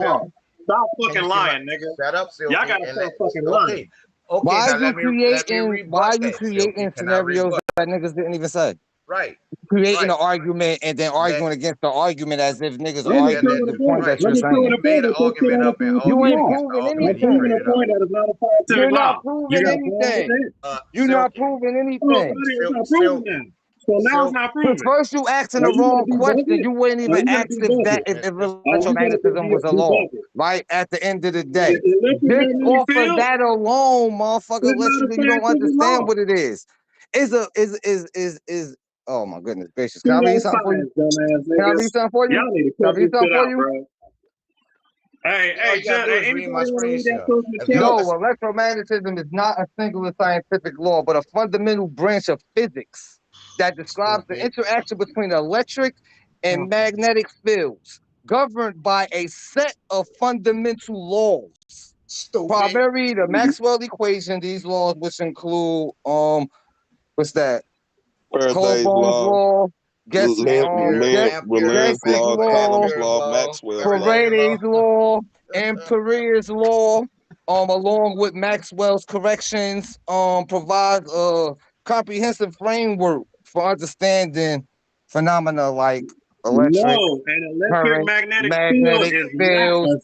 Stop fucking lying, nigga. Shut up, Silky. Y'all gotta stop fucking lying. Okay, Why now are you creating? Why are you that, creating scenarios that niggas didn't even say? Right. Creating an argument and then arguing against the argument as if niggas Let me arguing prove the the point point. that Let you're me prove saying. the point that this shit ain't a You scientific ain't law. proving I'm anything. proving a point that is not a scientific You're law. not proving anything. You're not proving anything. It's not proven now. So now it's not proven. First you asking the wrong question. You wouldn't even ask if electromagnetism was a law. Right? At the end of the day. Just off of that alone, motherfucker, you don't understand what it is. Is oh my goodness gracious. Can I read something for you? Can I read something for you? Y'all need to Can I cut read this something shit for out, you? bro. Hey, Jeff, anybody want to read that close to the No, electromagnetism is not a singular scientific law, but a fundamental branch of physics that describes the interaction between electric and magnetic fields, governed by a set of fundamental laws. Primarily the Maxwell equation. These laws, which include what's that? Faraday's Coulomb's law, Lenz's law, Coulomb's law, Maxwell's law. Faraday's law, and Perier's law, along with Maxwell's corrections, provides a comprehensive framework for understanding phenomena like electric, current, magnetic fields,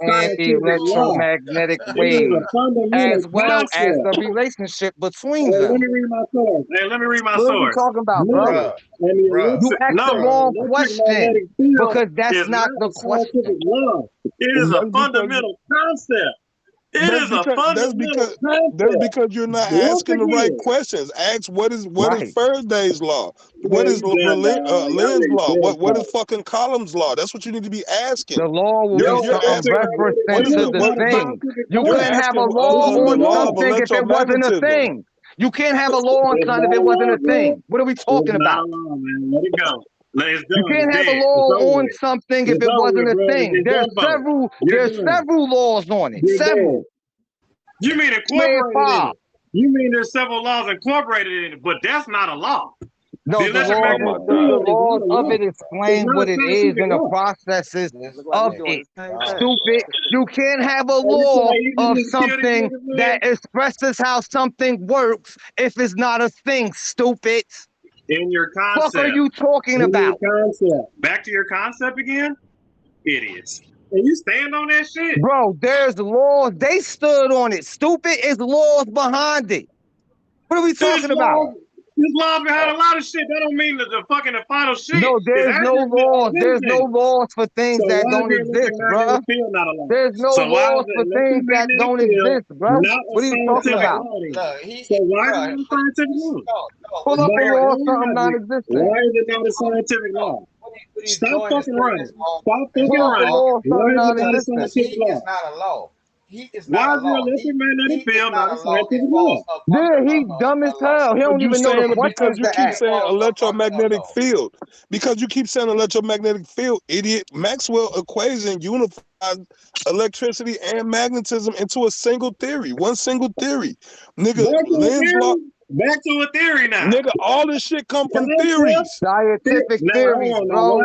and electromagnetic waves, as well as the relationship between them. Let me read my source. What are we talking about, bro? You asked the wrong question because that's not the question. It is a fundamental concept. That's because you're not asking the right questions. Ask what is Faraday's law? What is Lenz's law? What is fucking Coulomb's law? That's what you need to be asking. The law will be something referencing to the thing. You couldn't have a law on something if it wasn't a thing. You can't have a law on something if it wasn't a thing. What are we talking about? Let it go. You can't have a law on something if it wasn't a thing. There's several laws on it. Several. You mean incorporated in it? You mean there's several laws incorporated in it, but that's not a law. No, the laws of it explain what it is and the processes of it. Stupid. You can't have a law of something that expresses how something works if it's not a thing, stupid. In your concept. What are you talking about? Back to your concept again? Idiots. And you stand on that shit? Bro, there's laws. They stood on it. Stupid is laws behind it. What are we talking about? There's laws behind a lot of shit. That don't mean that the final shit. No, there's no laws. There's no laws for things that don't exist, bro. There's no laws for things that don't exist, bro. What are you talking about? So why is it a scientific law? Pull up a law of something non-existent. Why is it not a scientific law? Stop fucking running. Stop fucking running. Why is it not a scientific law? It's not a law. Why is the electromagnetic field not a scientific law? Yeah, he dumb as hell. He don't even know the because questions you keep saying electromagnetic field. Because you keep saying electromagnetic field, idiot. Maxwell equation unifies electricity and magnetism into a single theory. One single theory. Nigga, Lenz's law. Back to a theory now. Nigga, all this shit come from theories. Scientific theories, bro,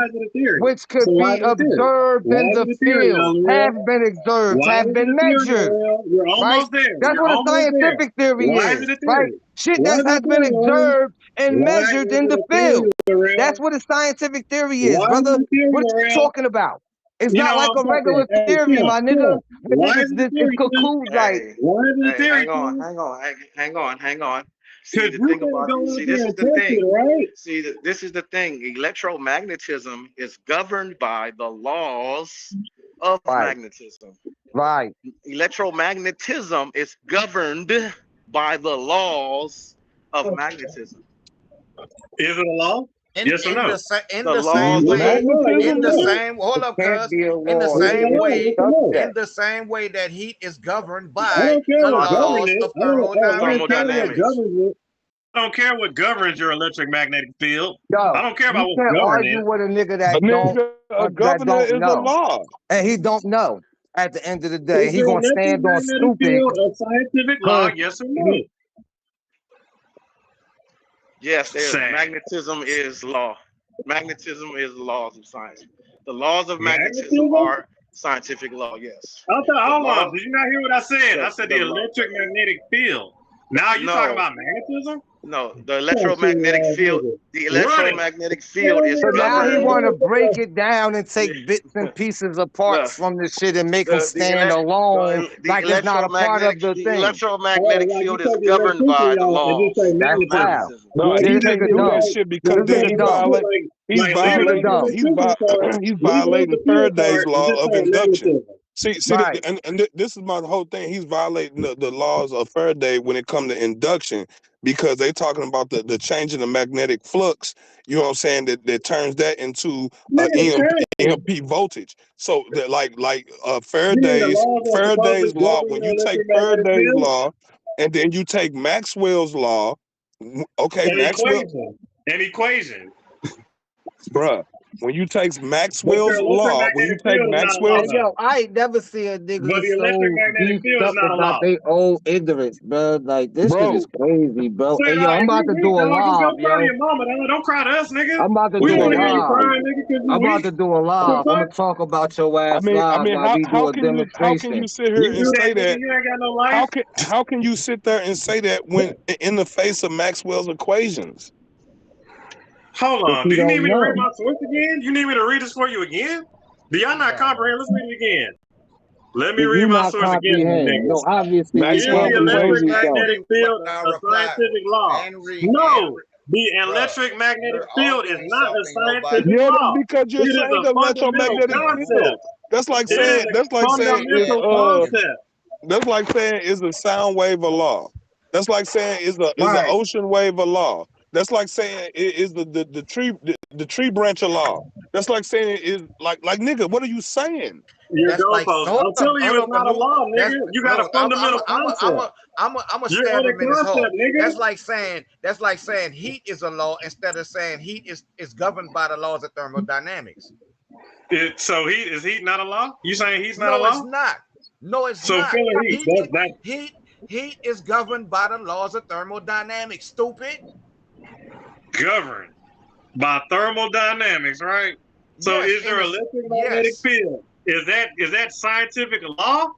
which could be observed in the field, have been observed, have been measured. You're almost there. That's what a scientific theory is, right? Shit that has been observed and measured in the field. That's what a scientific theory is, brother. What are you talking about? It's not like a regular theory, my nigga. It's cocoon like. Hang on. See, the thing about it, see, this is the thing. Right? See, this is the thing. Electromagnetism is governed by the laws of magnetism. Right. Electromagnetism is governed by the laws of magnetism. Is it a law? Yes or no? In the same way that heat is governed by the laws of thermodynamics. I don't care what governs your electromagnetic field. Yo, I don't care about what governs it. argue with a nigga that don't know. And he don't know. At the end of the day, he gonna stand on stupid. A scientific law, yes or no? Yes, magnetism is law. Magnetism is the laws of science. The laws of magnetism are scientific law. Yes. I thought, The hold law. on. Did you not hear what I said? I said the law. electromagnetic field. Now you talking about magnetism? No, the electromagnetic field. The electromagnetic field is So now he governed. want to break it down and take bits and pieces apart from this shit and make them stand alone, like it's not a part of the thing. Electromagnetic field is governed by the laws. That's wow. No, he This didn't nigga do dumb. that shit because This then nigga dumb. he's violating Faraday's law of induction. See, Right. and this is my whole thing. He's violating the laws of Faraday when it comes to induction, because they talking about the change in the magnetic flux. You know what I'm saying? That turns that into EMP voltage. So that Faraday's law. When you take Faraday's law and then you take Maxwell's law, okay, Maxwell an equation, bruh. When you take Maxwell's law, Hey, yo, I ain't never seen a nigga so beefed up about their old ignorance, bro. Like, this shit is crazy, bro. Hey, yo, I'm about to do a live, yo. Don't cry to us, nigga. I'm about to do a live. I'm about to do a live. I'm gonna talk about your ass live while we do a demonstration. How can you sit here and say that? You ain't got no life. How can you sit there and say that when in the face of Maxwell's equations? Hold on. Do you need me to read my source again? You need me to read this for you again? Do y'all not comprehend? Let's read it again. Let me read my source again. No, obviously, Maxwell the electromagnetic field a scientific law. No, the electromagnetic field is not a scientific law. Because you're saying the electromagnetic field. That's like saying is a sound wave a law. That's like saying is an ocean wave a law. That's like saying is the tree branch a law. That's like saying is like nigga, what are you saying? That's like I'm telling you, it's not a law, nigga. You got a fundamental concept. I'm a stab him in his heart. That's like saying heat is a law instead of saying heat is governed by the laws of thermodynamics. So is heat not a law? You saying heat's not a law? No, it's not. No, it's not. So heat is governed by the laws of thermodynamics. Stupid. Governed by thermodynamics, right? So is there electromagnetic field? Is that scientific law,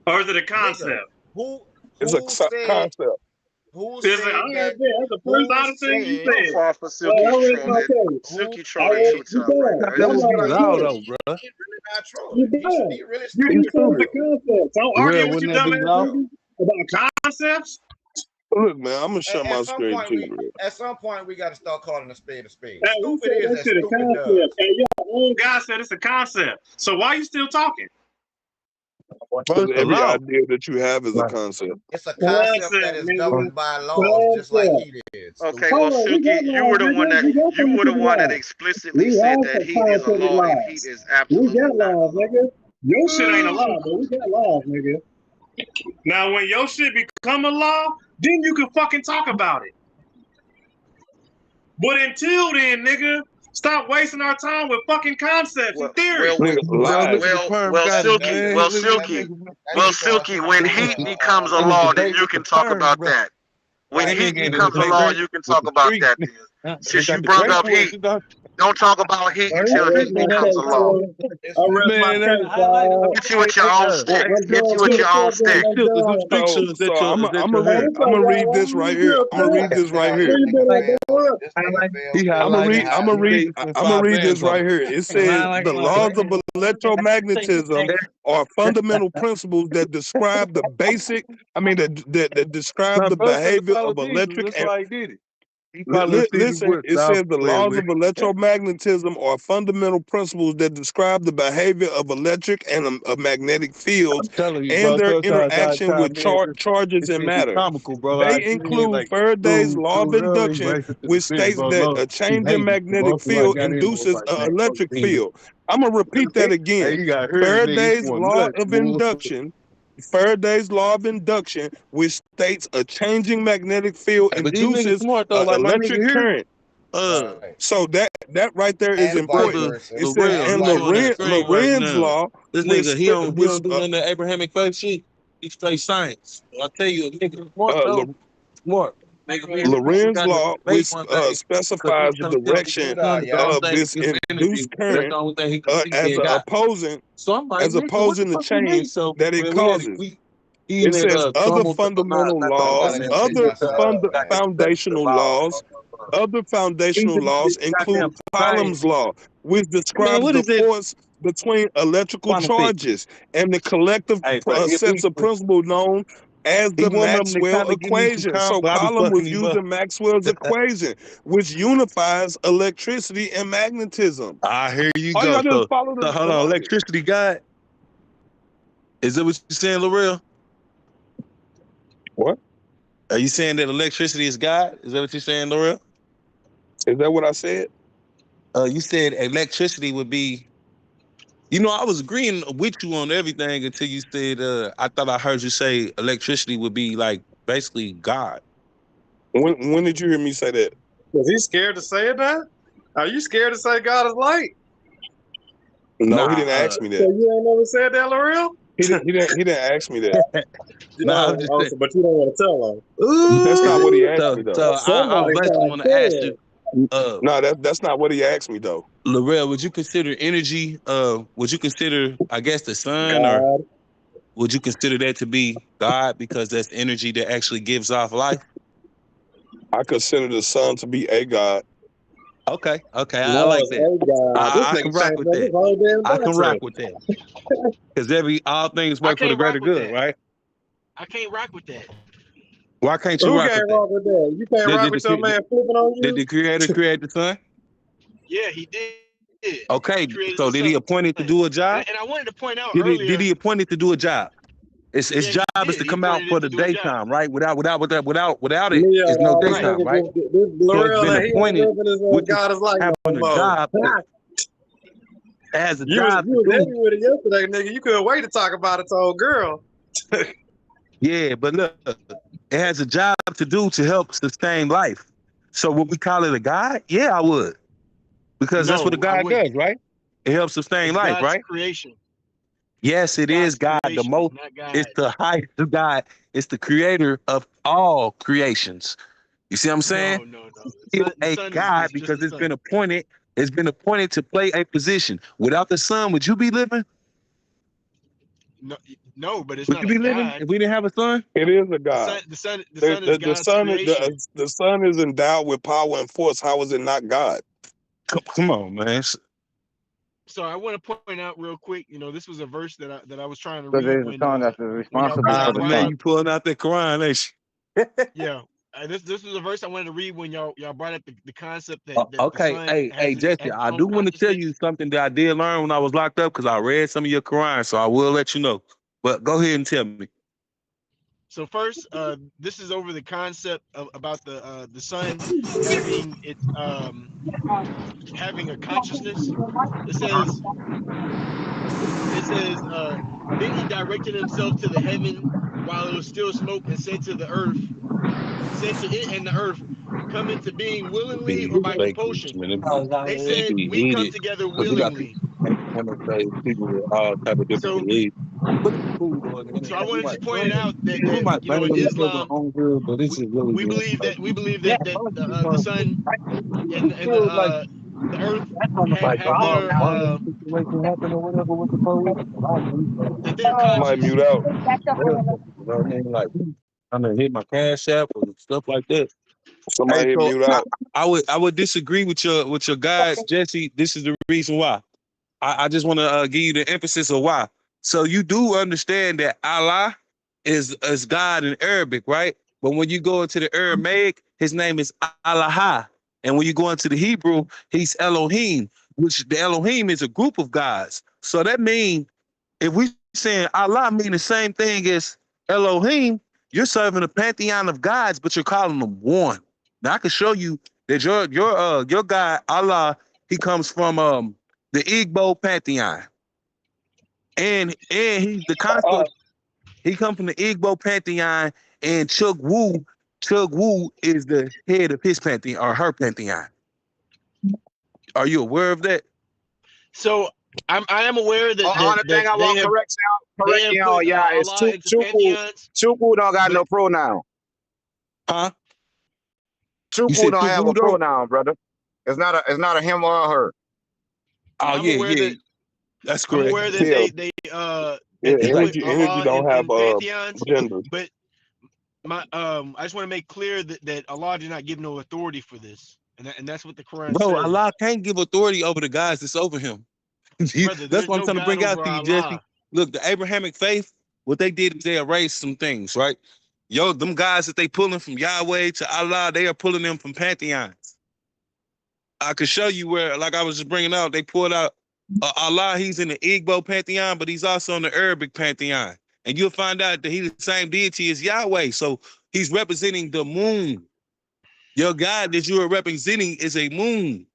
or is it a concept? It's a concept. Who said that? That's the first honest thing you said. So far for Silky trolling too tough right now. That would be loud though, bro. You the concepts. Don't argue with you dumbass about concepts. Look, man, I'm gonna shut my screen too. At some point, we got to start calling a spade a spade. Hey, stupid is that stupid does. Hey, your own guy said it's a concept. So why are you still talking? Because every idea that you have is a concept. It's a concept that is governed by laws, just like heat is. Okay, well, Suki, you were the one that explicitly said that heat is a law and heat is absolutely not. We got laws, nigga. Your shit ain't a law, but we got laws, nigga. Now, when your shit become a law, then you can fucking talk about it. But until then, nigga, stop wasting our time with fucking concepts and theories. Silky, when heat becomes a law, then you can talk about that. When heat becomes a law, you can talk about that. Then. Since you brought up heat, don't talk about heat until heat becomes a law. Get you with your own stick. Get you with your own stick. I'm gonna read this right here. I'm gonna read this right here. I'm gonna read this right here. It says the laws of electromagnetism are fundamental principles that describe the basic. That describe the behavior of electric and. Listen, it says the laws of electromagnetism are fundamental principles that describe the behavior of electric and magnetic fields and their interaction with charges and matter. They include Faraday's law of induction, which states that a change in magnetic field induces an electric field. I'm going to repeat that again. Faraday's law of induction. Faraday's law of induction, which states a changing magnetic field induces an electric current. So that right there is important. It says, and Lorentz law. This nigga, he don't do the Abrahamic faith shit. He straight science. I tell you, a nigga smart. Lorenz law, which specifies the direction of this induced current as opposing the change that it causes. It says other fundamental laws, foundational laws. Other foundational laws include Coulomb's law, which describes the force between electrical charges and the collective sets of principles known as the Maxwell equation. So Coulomb was using Maxwell's equation, which unifies electricity and magnetism. Here you go. So hold on, electricity God. Is that what you're saying, Laurel? What? Are you saying that electricity is God? Is that what you're saying, Laurel? Is that what I said? You said electricity would be. You know, I was agreeing with you on everything until you said, I thought I heard you say electricity would be like basically God. When did you hear me say that? Was he scared to say it now? Are you scared to say God is light? No, he didn't ask me that. So you ain't never said that, L'Oreal? He didn't ask me that. I'm just saying, but you don't want to tell him. That's not what he asked me though. So I basically want to ask you. No, that's not what he asked me though. Laurel, would you consider energy? Would you consider, I guess, the sun, God. or would you consider that to be God because that's energy that actually gives off life? I consider the sun to be a God. Okay, I like that. I can rock with that. I can rock with that. Because all things work for the greater good, right? I can't rock with that. Why can't you rock with that? You can't rock with your man flipping on you? Did the Creator create the sun? Yeah, he did. Okay, so did he appoint it to do a job? And I wanted to point out earlier. Did he appoint it to do a job? Its job is to come out for the daytime, right? Without it, it's no daytime, right? So it's been appointed with God is like having a job. As a job. You was heavy with it yesterday, nigga. You couldn't wait to talk about it to old girl. Yeah, but look, it has a job to do to help sustain life. So would we call it a God? Yeah, I would. Because that's what a God does, right? It helps sustain life, right? Creation. Yes, it is God. The most, it's the highest God. It's the creator of all creations. You see what I'm saying? No. It's a God because it's been appointed. It's been appointed to play a position. Without the sun, would you be living? No, but it's would not you be living God. If we didn't have a sun? It is a God. The sun is God's creation. The sun is endowed with power and force. How is it not God? Come on, man. So I want to point out real quick, this was a verse that I was trying to read. There's a son that's responsible for the man, sun. you pulling out the Quran, ain't you? Yeah. This was a verse I wanted to read when y'all brought up the concept that okay, hey Jesse, I do want to tell you something that I did learn when I was locked up because I read some of your Quran, so I will let you know. But go ahead and tell me. So first, this is over the concept about the sun having a consciousness. It says then he directed himself to the heaven while it was still smoke and said to it and the earth, come into being willingly or by compulsion. They said we come together willingly. People with all type of different beliefs. So I wanted to point out that in Islam, we believe that the sun and the earth have their I might mute out. I'm gonna hit my cash app or stuff like that. Somebody hit mute out. I would disagree with your guys, Jesse. This is the reason why. I just want to give you the emphasis of why. So you do understand that Allah is God in Arabic, right? But when you go into the Aramaic, his name is Allah. And when you go into the Hebrew, he's Elohim, which the Elohim is a group of gods. So that means if we saying Allah mean the same thing as Elohim, you're serving a pantheon of gods, but you're calling them one. Now I can show you that your God Allah, he comes from the Igbo pantheon, and he's the consort. He comes from the Igbo pantheon, and Chug Wu is the head of his pantheon or her pantheon. Are you aware of that? So I am aware that. The thing I want to correct y'all is Chuku don't got no pronoun. Huh? Chubu don't have a pronoun, brother. It's not a him or a her. Oh, yeah. That's correct. I'm aware that energy don't have pantheons, gender. but I just want to make clear that Allah did not give no authority for this, and that's what the Quran says. Allah can't give authority over the guys that's over him. Brother, that's what I'm trying to bring out to you, Allah. Jesse. Look, the Abrahamic faith, what they did is they erased some things, right? Them guys that they pulling from Yahweh to Allah, they are pulling them from pantheons. I could show you where, like I was just bringing out, they pulled out Allah. He's in the Igbo pantheon, but he's also in the Arabic pantheon, and you'll find out that he's the same deity as Yahweh. So he's representing the moon. Your God that you are representing is a moon.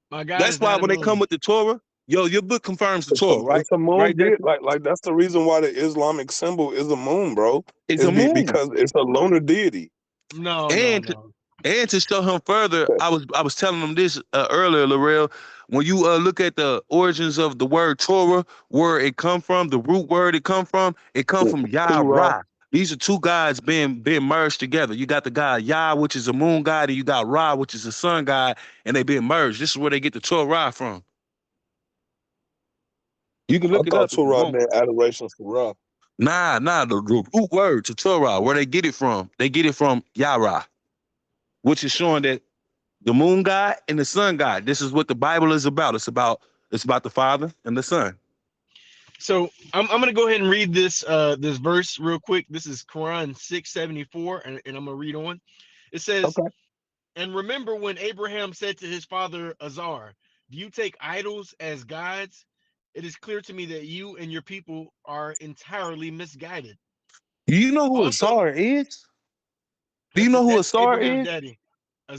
My God. That's why when they come with the Torah, your book confirms the Torah, right? It's a moon, right? Like that's the reason why the Islamic symbol is a moon, bro. It's a moon because it's a lunar deity. No. And to show him further, I was telling him this earlier, Larell. When you look at the origins of the word Torah, where it come from, the root word it come from Yah-Ra. These are two gods being merged together. You got the god Yah, which is a moon god, and you got Ra, which is a sun god, and they being merged. This is where they get the Torah from. You can look it up. Torah meant adoration for Ra. Nah, the root word to Torah, where they get it from. They get it from Yah-Ra, which is showing that the moon god and the sun god. This is what the Bible is about. It's about the Father and the Son. So I'm gonna go ahead and read this verse real quick. This is Quran 674, and I'm gonna read on. It says, okay. And remember when Abraham said to his father Azar, do you take idols as gods? It is clear to me that you and your people are entirely misguided. Do you know who Azar is? Do you know who Azar is? Daddy.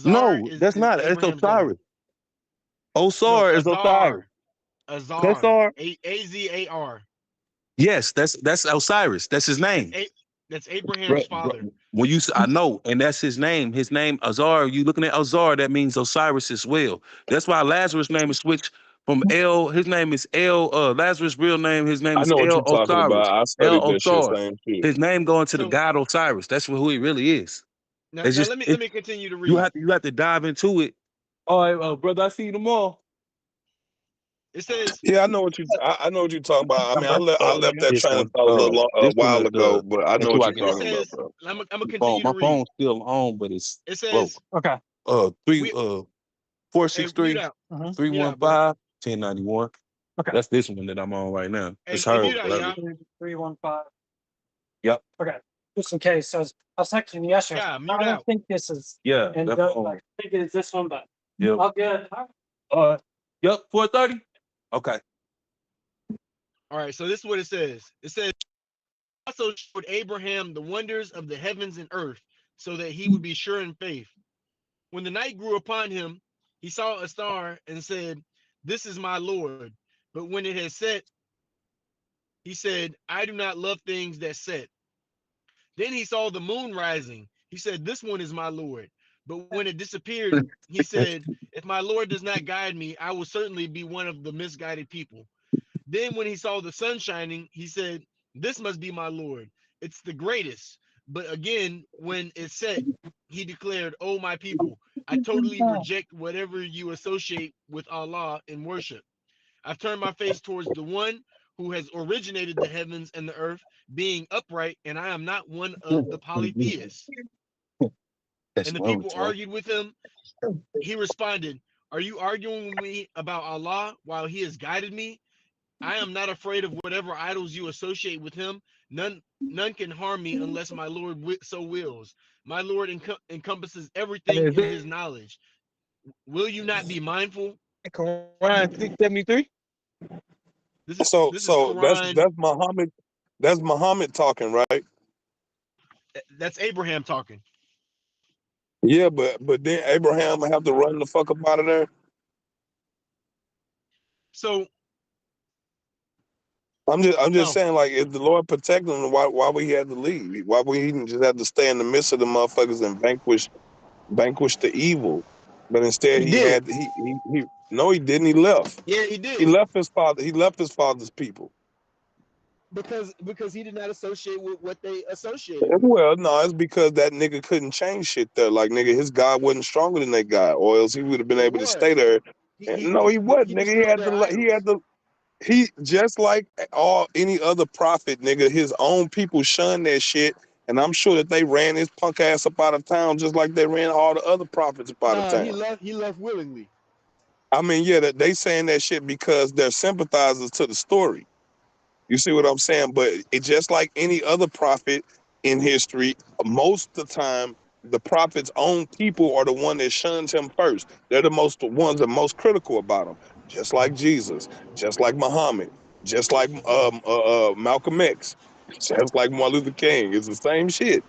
No, that's not. It's Osiris. Osar is Osiris. Azar. A-Z-A-R. Yes, that's Osiris. That's his name. That's Abraham's father. When I know, and that's his name. His name Azar. You looking at Azar? That means Osiris as well. That's why Lazarus' name is switched from El. His name is El. Lazarus' real name. His name is El Osiris. El Osar. His name going to the god Osiris. That's who he really is. Now let me continue to read. You have to dive into it. All right, brother. I see you tomorrow. It says, "Yeah, I know what you're talking about. I mean, I left that train of thought a while ago, but I know what you're talking about, bro." I'm gonna continue to read. My phone's still on, but it says, broke. Okay. 463 315 1091. Okay, that's this one that I'm on right now. It's her. 315. Yep. Okay. Just in case, so I was texting you yesterday. Yeah, I don't think this is. Yeah. And I think it's this one, but yeah. I'll get. Yep. 430. Okay. All right. So this is what it says. It says, also showed Abraham the wonders of the heavens and earth, so that he would be sure in faith. When the night grew upon him, he saw a star and said, "This is my Lord." But when it had set, he said, "I do not love things that set." Then he saw the moon rising. He said, "This one is my Lord." But when it disappeared, he said, "If my Lord does not guide me, I will certainly be one of the misguided people." Then when he saw the sun shining, he said, "This must be my Lord. It's the greatest." But again, when it set, he declared, "Oh, my people, I totally reject whatever you associate with Allah in worship. I've turned my face towards the one who has originated the heavens and the earth, being upright, and I am not one of the polytheists." And the people argued with him. He responded, "Are you arguing with me about Allah while he has guided me? I am not afraid of whatever idols you associate with him. None can harm me unless my Lord so wills. My Lord encompasses everything in his knowledge. Will you not be mindful?" Quran 673. This is Quran. That's Muhammad. That's Muhammad talking, right? That's Abraham talking. Yeah, but then Abraham have to run the fuck up out of there. So I'm just saying, like, if the Lord protected him, why would he have to leave? Why would he just have to stay in the midst of the motherfuckers and vanquish the evil? But instead he no, he didn't. He left. Yeah, he did. He left his father. He left his father's people. because he did not associate with what they associated with. Well, no, it's because that nigga couldn't change shit there. Like, nigga, his God wasn't stronger than that guy, or else he would have been He able to stay was. there. He And he no, he he, wasn't, he nigga. destroyed their idols. He just like all any other prophet, nigga. His own people shunned that shit, and I'm sure that they ran his punk ass up out of town, just like they ran all the other prophets up out of Nah, he town. left. He left willingly. I mean, yeah, that they saying that shit because they're sympathizers to the story. You see what I'm saying? But it just like any other prophet in history, most of the time, the prophet's own people are the one that shuns him first. They're the ones that are most critical about him. Just like Jesus, just like Muhammad, just like Malcolm X, just like Martin Luther King. It's the same shit.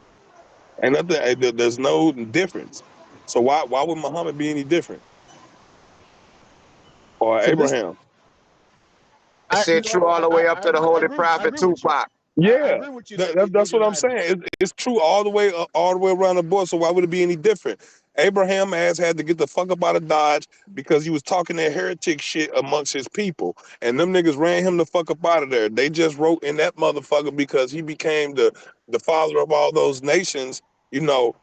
And nothing. There's no difference. So why would Muhammad be any different or So this, Abraham? That shit true all the way up to the I holy agree. I prophet agree with you. Tupac. I Yeah, agree with you that they that's what I'm derive. saying. It's true all the way around the board. So why would it be any different? Abraham ass had to get the fuck up out of Dodge because he was talking that heretic shit amongst his people, and them niggas ran him the fuck up out of there. They just wrote in that motherfucker because he became the father of all those nations. You know,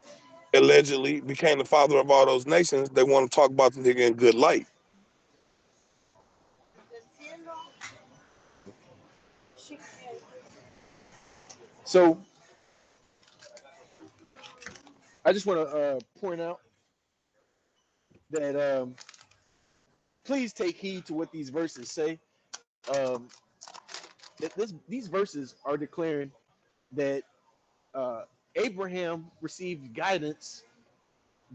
allegedly became the father of all those nations. They want to talk about the nigga in good light. So I just want to point out that please take heed to what these verses say. Um, these verses are declaring that Abraham received guidance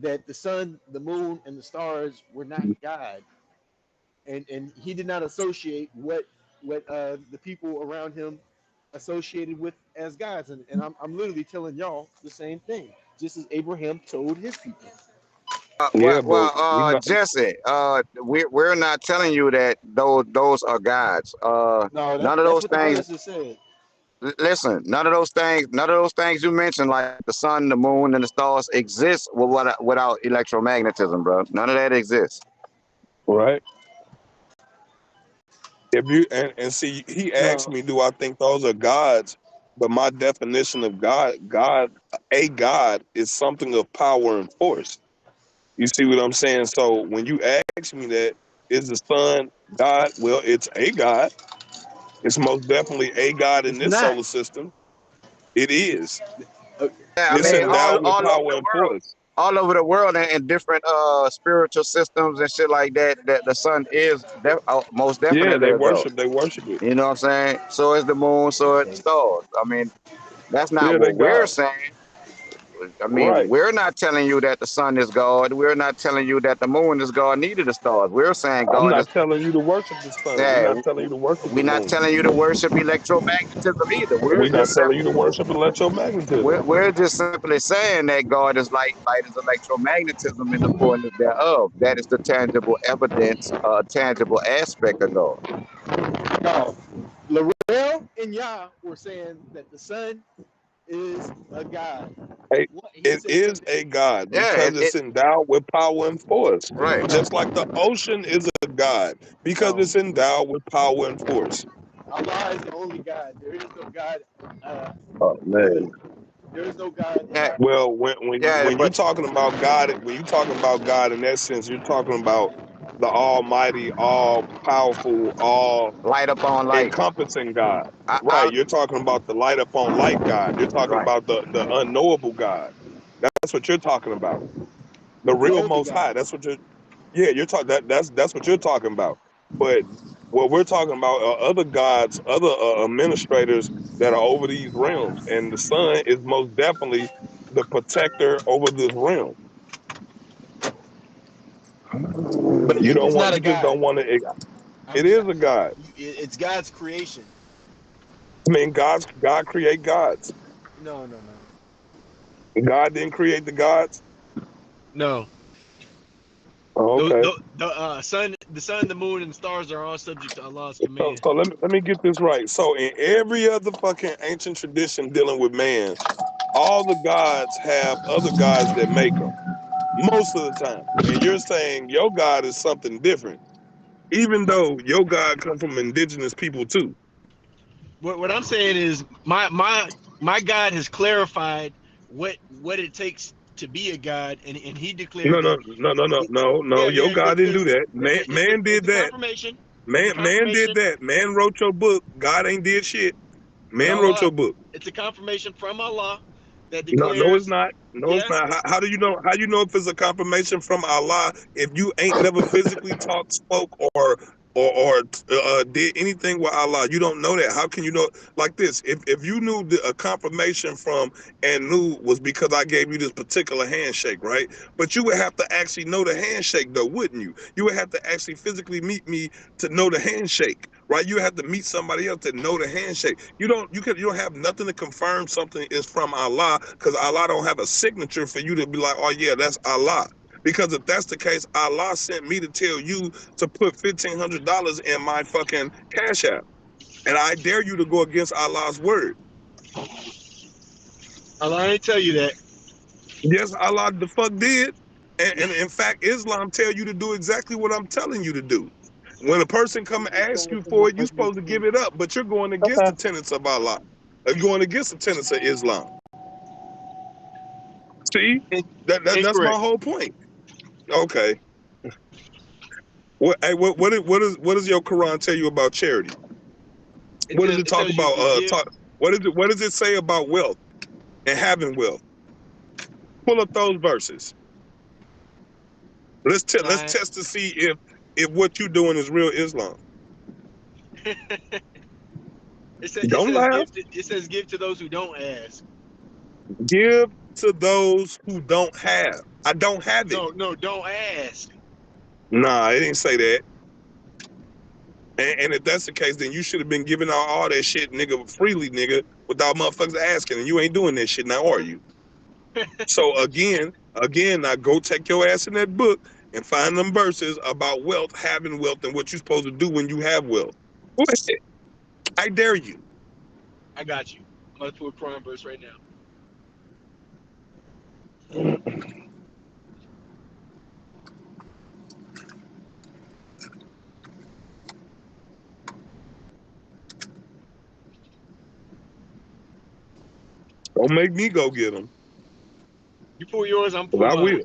that the sun, the moon, and the stars were not God, and he did not associate what the people around him associated with as gods, and I'm literally telling y'all the same thing, just as Abraham told his people. Yeah, but you know, Jesse, we're not telling you that those are gods. No, None of that's those what the things. brothers just said. Listen, none of those things you mentioned, like the sun, the moon, and the stars, exist without electromagnetism, bro. None of that exists. right? If you and see, he asked No, me, do I think those are gods? But my definition of a God is something of power and force. You see what I'm saying? So when you ask me that, is the sun God? Well, it's a God. It's most definitely a God in it's this not. solar system. It is. Uh, Yeah, I It's mean, man, all endowed with all over power the and world, force. in different spiritual systems and shit like that. That the sun is most Yeah, definitely a god. they worship it. You know what I'm saying? So is the moon, so is the okay. stars. I mean, that's not Yeah, they what we're God. saying. I mean, Right. we're not telling you that the sun is God. We're not telling you that the moon is God, neither the stars. We're saying I'm God is. not telling you to worship the sun. We're Yeah, not telling you to worship the we're not moon. telling you to worship electromagnetism either. We're not telling you to worship electromagnetism. We're just simply saying that God is light, light is electromagnetism in the fullness thereof. That is the tangible evidence, tangible aspect of God. No, Laurel and Yah were saying that the sun is a god. Hey, What he it said is something. a God Yeah, because it's endowed with power and force. right. Just like the ocean is a God because No, it's endowed with power and force. Allah is the only God. There is no God. Oh Other, man. there is no God. Yeah, Well, yeah, when you're but talking about God, when you're talking about God in that sense, you're talking about the Almighty, all powerful, all light upon light. encompassing God. I Right. You're talking about the light upon light God. You're talking right. about the unknowable God. That's what you're talking about. The The real only most high. God. That's what you're Yeah, you're talking that's what you're talking about. But what we're talking about are other gods, other administrators that are over these realms, and the sun is most definitely the protector over this realm. But it's not a You just God. don't want to. I'm It just. is a god. It's God's creation. I mean, God create gods. No, no, no, God didn't create the gods. no. Oh, okay. The sun, the moon, and the stars are all subject to Allah's So, command. so let me get this right. So in every other fucking ancient tradition dealing with man, all the gods have other gods that make them most of the time. And you're saying your God is something different, even though your God comes from indigenous people too. what I'm saying is my God has clarified what it takes to be a God, and he No, declared no, that. no, no, no, no, no. Yeah, Your yeah, God didn't do because that. Man it's did a that. confirmation. It's a Man did confirmation. that. Man wrote your book. God ain't did shit. But Man wrote Allah, your book. it's a confirmation from Allah that No, no, it's declares, not. No, it's yeah. not. How do you know? How you know if it's a confirmation from Allah if you ain't never physically talked, spoke, or did anything with Allah? You don't know that. How can you know? Like this, if you knew a confirmation from and knew was because I gave you this particular handshake, right? But you would have to actually know the handshake, though, wouldn't you? You would have to actually physically meet me to know the handshake, right? You have to meet somebody else to know the handshake. You don't have nothing to confirm something is from Allah because Allah don't have a signature for you to be like, oh yeah, that's Allah. Because if that's the case, Allah sent me to tell you to put $1,500 in my fucking cash app, and I dare you to go against Allah's word. Allah ain't tell you that. Yes, Allah the fuck did, and in fact, Islam tell you to do exactly what I'm telling you to do. When a person come and ask you for it, you're supposed to give it up, but you're going against the tenets of Allah. You're going against the tenets of Islam. See, that's my Incorrect. whole point. Okay. What does your Quran tell you about charity? What does it It talk tells you about? to give. What does it say about wealth and having wealth? Pull up those verses. Let's Nah, test to see if what you're doing is real Islam. it Don't says laugh. give to, it says give to those who don't ask. Give to those who don't have. I don't have it. No, don't ask. Nah, it didn't say that. And if that's the case, then you should have been giving out all that shit, nigga, freely, nigga, without motherfuckers asking. And you ain't doing that shit now, are you? So again, now go take your ass in that book and find them verses about wealth, having wealth, and what you're supposed to do when you have wealth. Go ahead. I dare you. I got you. I'm about to pull a Quran verse right now. Don't make me go get them. You pull yours, I'm 'Cause pull I mine. will.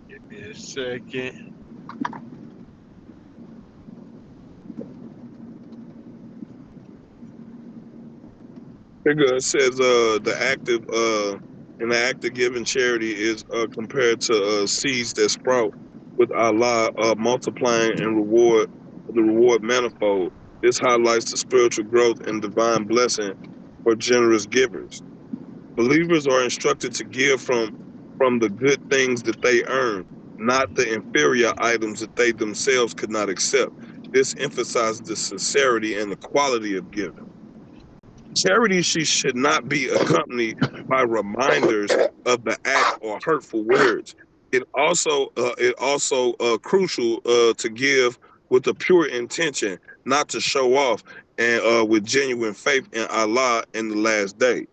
Give me a second. It says the act of giving charity is compared to seeds that sprout with Allah multiplying and reward manifold. This highlights the spiritual growth and divine blessing for generous givers. Believers are instructed to give from the good things that they earn, not the inferior items that they themselves could not accept. This emphasizes the sincerity and the quality of giving. Charity should not be accompanied by reminders of the act or hurtful words. It also crucial to give with a pure intention, not to show off, and with genuine faith in Allah in the last day.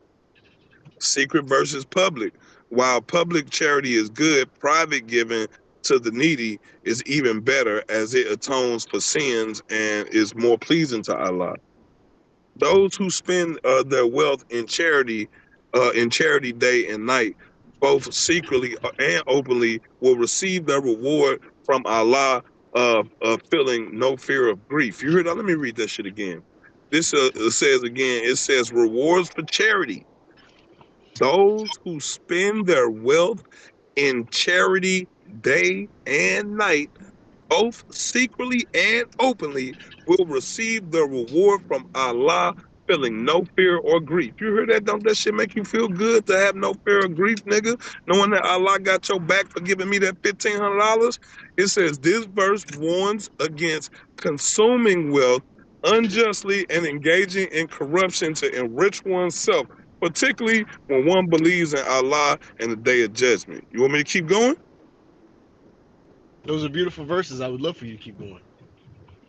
Secret versus public. While public charity is good, private giving to the needy is even better as it atones for sins and is more pleasing to Allah. Those who spend their wealth in charity day and night, both secretly and openly, will receive their reward from Allah, feeling no fear of grief. You heard that? Let me read that shit again. This says again, it says rewards for charity. Those who spend their wealth in charity day and night, both secretly and openly, will receive the reward from Allah, feeling no fear or grief. You hear that? Don't that shit make you feel good to have no fear or grief, nigga? Knowing that Allah got your back for giving me that $1,500? It says this verse warns against consuming wealth unjustly and engaging in corruption to enrich oneself, particularly when one believes in Allah and the Day of Judgment. You want me to keep going? Those are beautiful verses. I would love for you to keep going.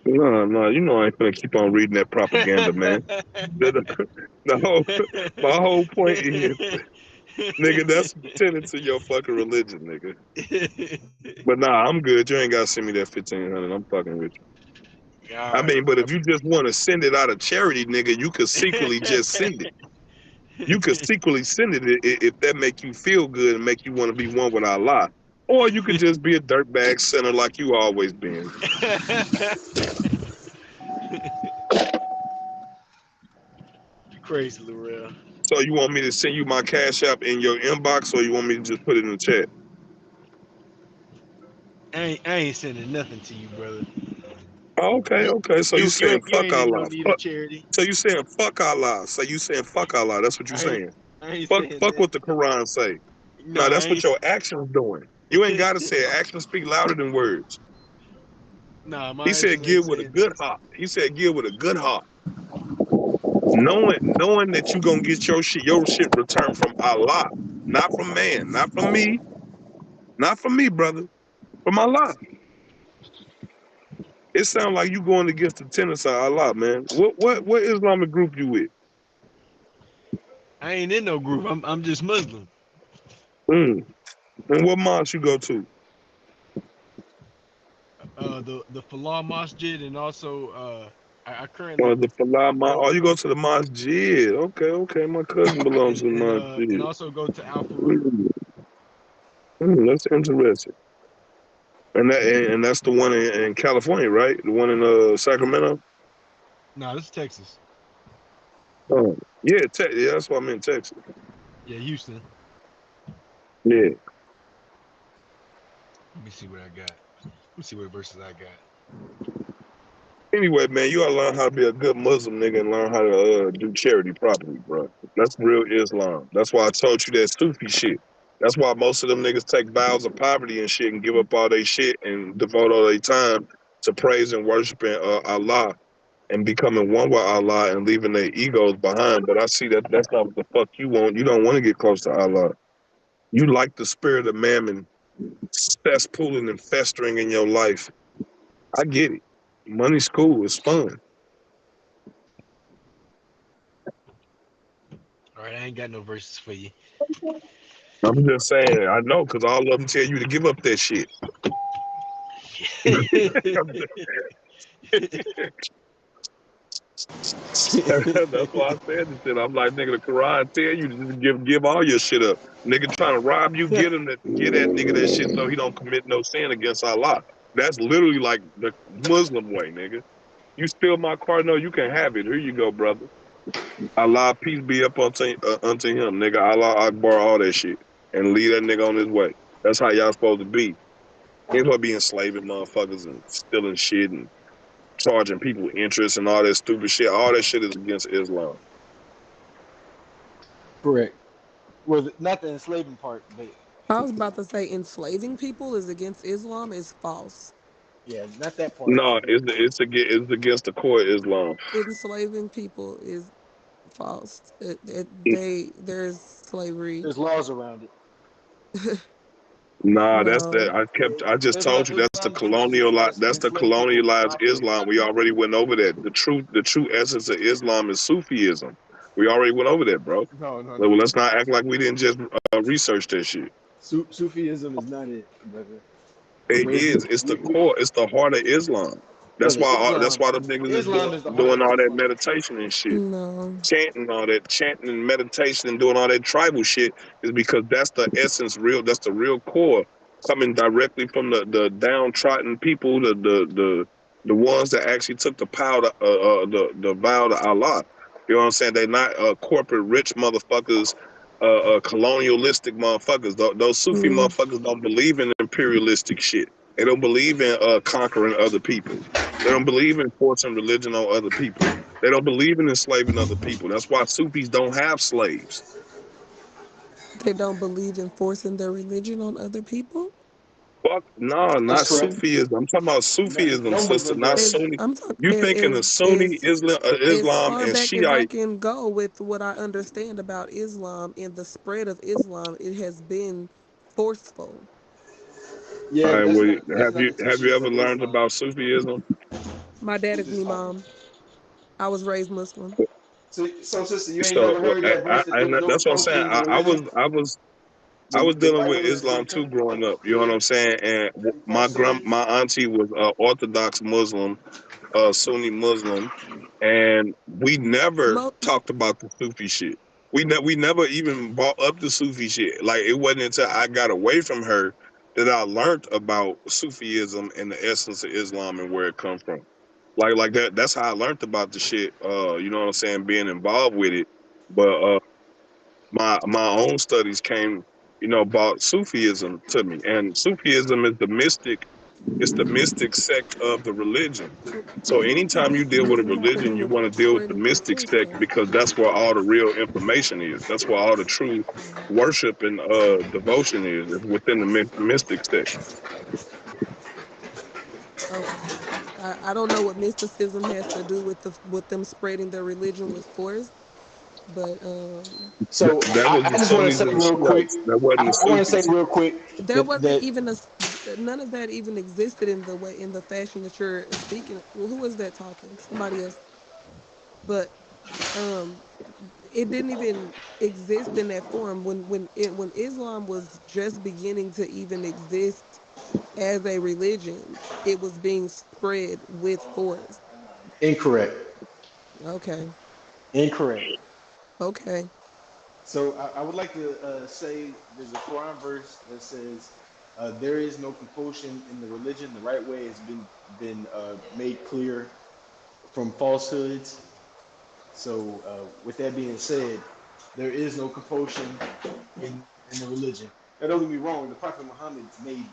No, you know I ain't gonna keep on reading that propaganda, man. My whole point is, nigga, that's tending to your fucking religion, nigga. But nah, I'm good. You ain't gotta send me that 1,500. I'm fucking with you. I mean, but if you just want to send it out of charity, nigga, you could secretly just send it. You could secretly send it if that make you feel good and make you want to be one with Allah. Or you could just be a dirtbag sinner like you always been. You crazy, Lorel. So you want me to send you my Cash App in your inbox, or you want me to just put it in the chat? I ain't sending nothing to you, brother. Oh, okay. So you saying fuck Allah? No need of charity. So you saying fuck Allah? So you saying fuck Allah? That's what you saying? I ain't fuck saying fuck that. what the Quran say. No, that's what your actions doing. You ain't gotta say it. Actions speak louder than words. Nah, he said give with a good heart. He said give with a good heart. Knowing that you gonna get your shit returned from Allah, not from man, not from me, brother, from Allah. It sounds like you going against the tenets of Allah, man. What Islamic group you with? I ain't in no group. I'm just Muslim. And what mosque you go to? The Falah Masjid, and also I currently the Falah Mosque. Oh, you go to the Masjid. Okay. My cousin belongs to the Masjid. And also go to Al Farouk. That's interesting. And that's the one in California, right? The one in Sacramento? No, this is Texas. Oh, yeah, that's why I'm in Texas. Yeah, Houston. Yeah. Let me see what I got. Let me see what verses I got. Anyway, man, you gotta learn how to be a good Muslim nigga and learn how to do charity properly, bro. That's real Islam. That's why I told you that Sufi shit. That's why most of them niggas take vows of poverty and shit and give up all their shit and devote all their time to praise and worshiping Allah and becoming one with Allah and leaving their egos behind. But I see that that's not what the fuck you want. You don't want to get close to Allah. You like the spirit of mammon cesspooling and festering in your life. I get it. Money's cool. It's fun. All right, I ain't got no verses for you. I'm just saying, I know, because all of them tell you to give up that shit. That's why I said this shit. I'm like, nigga, the Quran tell you to just give all your shit up. Nigga trying to rob you, get that nigga that shit so he don't commit no sin against Allah. That's literally like the Muslim way, nigga. You steal my car, no, you can have it. Here you go, brother. Allah, peace be up unto him, nigga. Allah Akbar, all that shit. And leave that nigga on his way. That's how y'all supposed to be. You ain't gonna be enslaving motherfuckers and stealing shit and charging people interest and all that stupid shit. All that shit is against Islam. Correct. Well, not the enslaving part, but I was about to say enslaving people is against Islam is false. Yeah, not that part. No, it's against the core of Islam. Enslaving people is false. There's slavery. There's laws around it. Nah, that's that. I just told you that's the colonialized Islam. We already went over that. The true essence of Islam is Sufism. We already went over that, bro. No. Well, let's not act like we didn't just research that shit. Sufism is not it, brother. It is. It's the core. It's the heart of Islam. That's why them niggas is doing all that meditation and shit. No. Chanting and meditation and doing all that tribal shit is because that's the essence that's the real core coming directly from the downtrodden people, the ones that actually took the vow to Allah. You know what I'm saying? They're not corporate rich motherfuckers, colonialistic motherfuckers. Those Sufi motherfuckers don't believe in imperialistic shit. They don't believe in conquering other people. They don't believe in forcing religion on other people. They don't believe in enslaving other people. That's why Sufis don't have slaves. They don't believe in forcing their religion on other people. Fuck, no, That's not correct. Sufism. I'm talking about Sufism, No sister, Muslim not does. Sunni. I'm talking You thinking of Sunni Islam, as Islam far and back as I Shiite. can go with what I understand about Islam and the spread of Islam. It has been forceful. All Yeah, right, but well, that's not the have you teachings ever of learned Islam. about Sufism? My dad We is an just talking. imam. I was raised Muslim. So sister, you ain't So never heard that verse that there's no that's what I'm saying. compulsion in the religion. I was The dealing with Bible is Islam pretty too growing up. You know what I'm saying? And falsity. my auntie was Orthodox Muslim, Sunni Muslim, and we never Mo- talked about the Sufi shit. We never even brought up the Sufi shit. Like it wasn't until I got away from her that I learned about Sufism and the essence of Islam and where it comes from. Like that. That's how I learned about the shit. You know what I'm saying? Being involved with it, but my own studies came, about Sufism to me, and Sufism is the mystic. It's the mystic sect of the religion. So anytime you deal what with a does it have to religion, do you with want to deal with the spreading the mystic truth, sect though? because that's where all the real information is. That's where all the true worship and devotion is within the mystic sect. Okay. I don't know what mysticism has to do with with them spreading their religion with force, but So That was I the just want to Sunnis say and the real quick. Shiites. That wasn't the I want to say Sufis. real quick there that wasn't that even none of that even existed in the way in the fashion that you're speaking. Well, who is that talking? Somebody else. But um it didn't even exist in that form when Islam was just beginning to even exist as a religion. It was being spread with force. incorrect. Okay. Incorrect. Okay. So I would like to say there's a Quran verse that says there is no compulsion in the religion. The right way has been made clear from falsehoods. So with that being said, there is no compulsion in the religion. Now don't get me wrong. The Prophet Muhammad made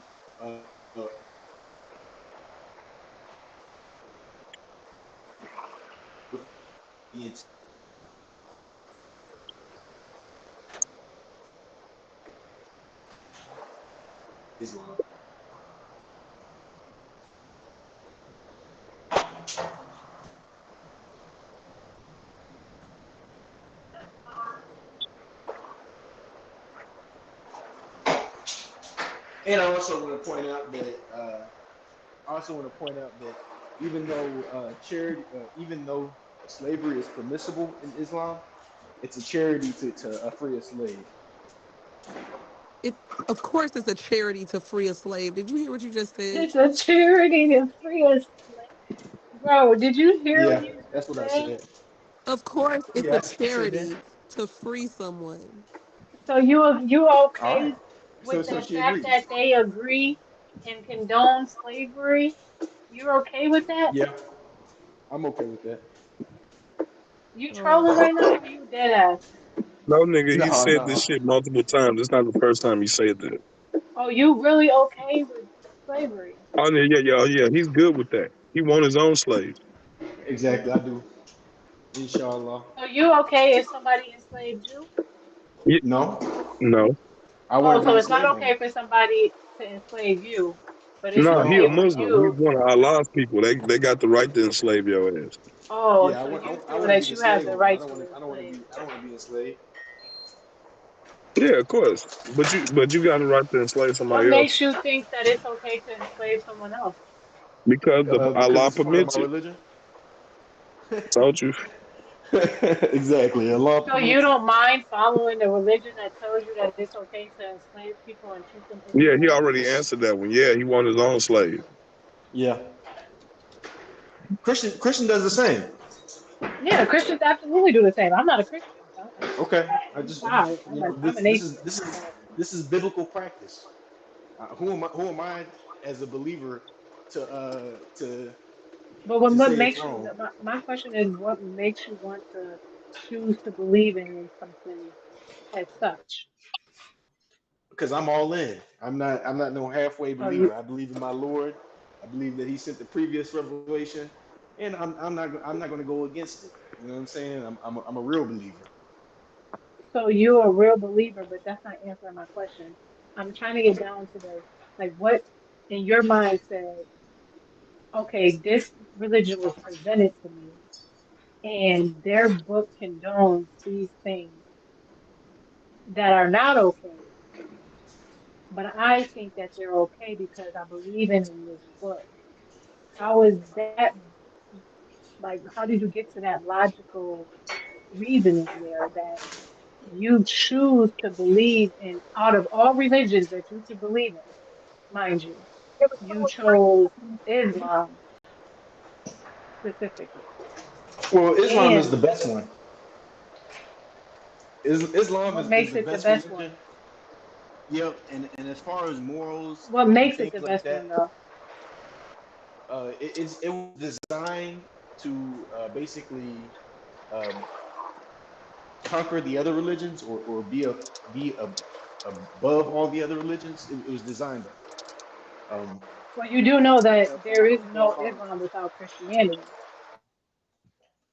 into Islam. And I also want to point out that even though even though slavery is permissible in Islam, it's a charity to free a slave. It of course it's a charity to free a slave. Did you hear what you just said? It's a charity to free us. Bro, did you hear what Yeah, you that's just what I said? said. Of course it's Yeah, a I said that. charity to free someone. So you All right. okay So with so the she fact agrees. that they agree and condone slavery? You're okay with that? Yeah, I'm okay with that. You Oh, trolling right now or you dead ass? No, nigga, he No, said this no. shit multiple times. It's not the first time he said that. Oh, you really okay with slavery? Oh yeah, yeah, yeah, oh, yeah. He's good with that. He want his own slaves. Exactly, I do. Inshallah. So you okay if somebody enslaved you? Yeah, No, no, I Oh, wouldn't be so a it's not slave owner. okay for somebody to enslave you, but it's no. He a okay No. for Muslim. He's you. one of Allah's people. They got the right to enslave your ass. Oh, Yeah, so you I feel want to be that the you have slave the owner. right to enslave I don't want to be enslaved. Yeah, of course. But you got the right to enslave What somebody else makes you think that it's okay to enslave someone else? because the Because Allah it's part of permits my it. religion. Told you. Exactly. Allah So you permits it. don't mind following the religion that tells you that it's okay to enslave people and treat them Yeah, he inhumanely? already answered that one. Yeah, he want his own slave. Yeah. Christian does the same. Yeah, Christians absolutely do the same. I'm not a Christian. Okay. I'm sorry. I'm an atheist. But This is biblical practice. Who am I as a believer to what say it's makes you? wrong? My question is, what makes you want to choose to believe in something as such? Because I'm all in. I'm not no halfway So you believer. I believe in my Lord. I believe that He sent the previous revelation, and I'm not going to go against it. You know what I'm saying? I'm a real believer. So you're a real believer, but that's not answering my question. I'm trying to get down to the like what in your mind said, okay, this religion was presented to me and their book condones these things that are not okay, but I think that they're okay because I believe in this book. How is that like how did you get to that logical reasoning there that you choose to believe in out of all religions that you could believe in, mind you, you chose Islam specifically. Well, Islam is And the best one. Islam what is makes the it the best best one? religion. Yep, and as far as morals What and makes it things the like best that, one though? it was designed to basically um, conquer the other religions or above all the other religions. It was designed that way. Well, you do know that there is no Islam without Christianity.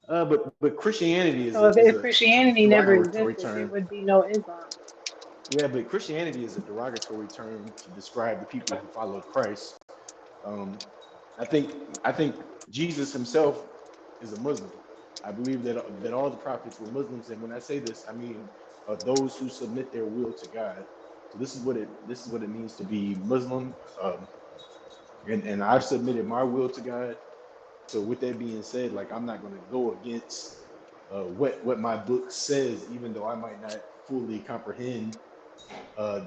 But Christianity So if, is if a Christianity never derogatory existed, there term. would be no Islam. Yeah, but Christianity is a derogatory term to describe the people who follow Christ. Um, I think Jesus himself is a Muslim. I believe that all the prophets were Muslims, and when I say this, I mean those who submit their will to God. So this is what it means to be Muslim, and I've submitted my will to God. So with that being said, like I'm not going to go against what my book says, even though I might not fully comprehend. Uh,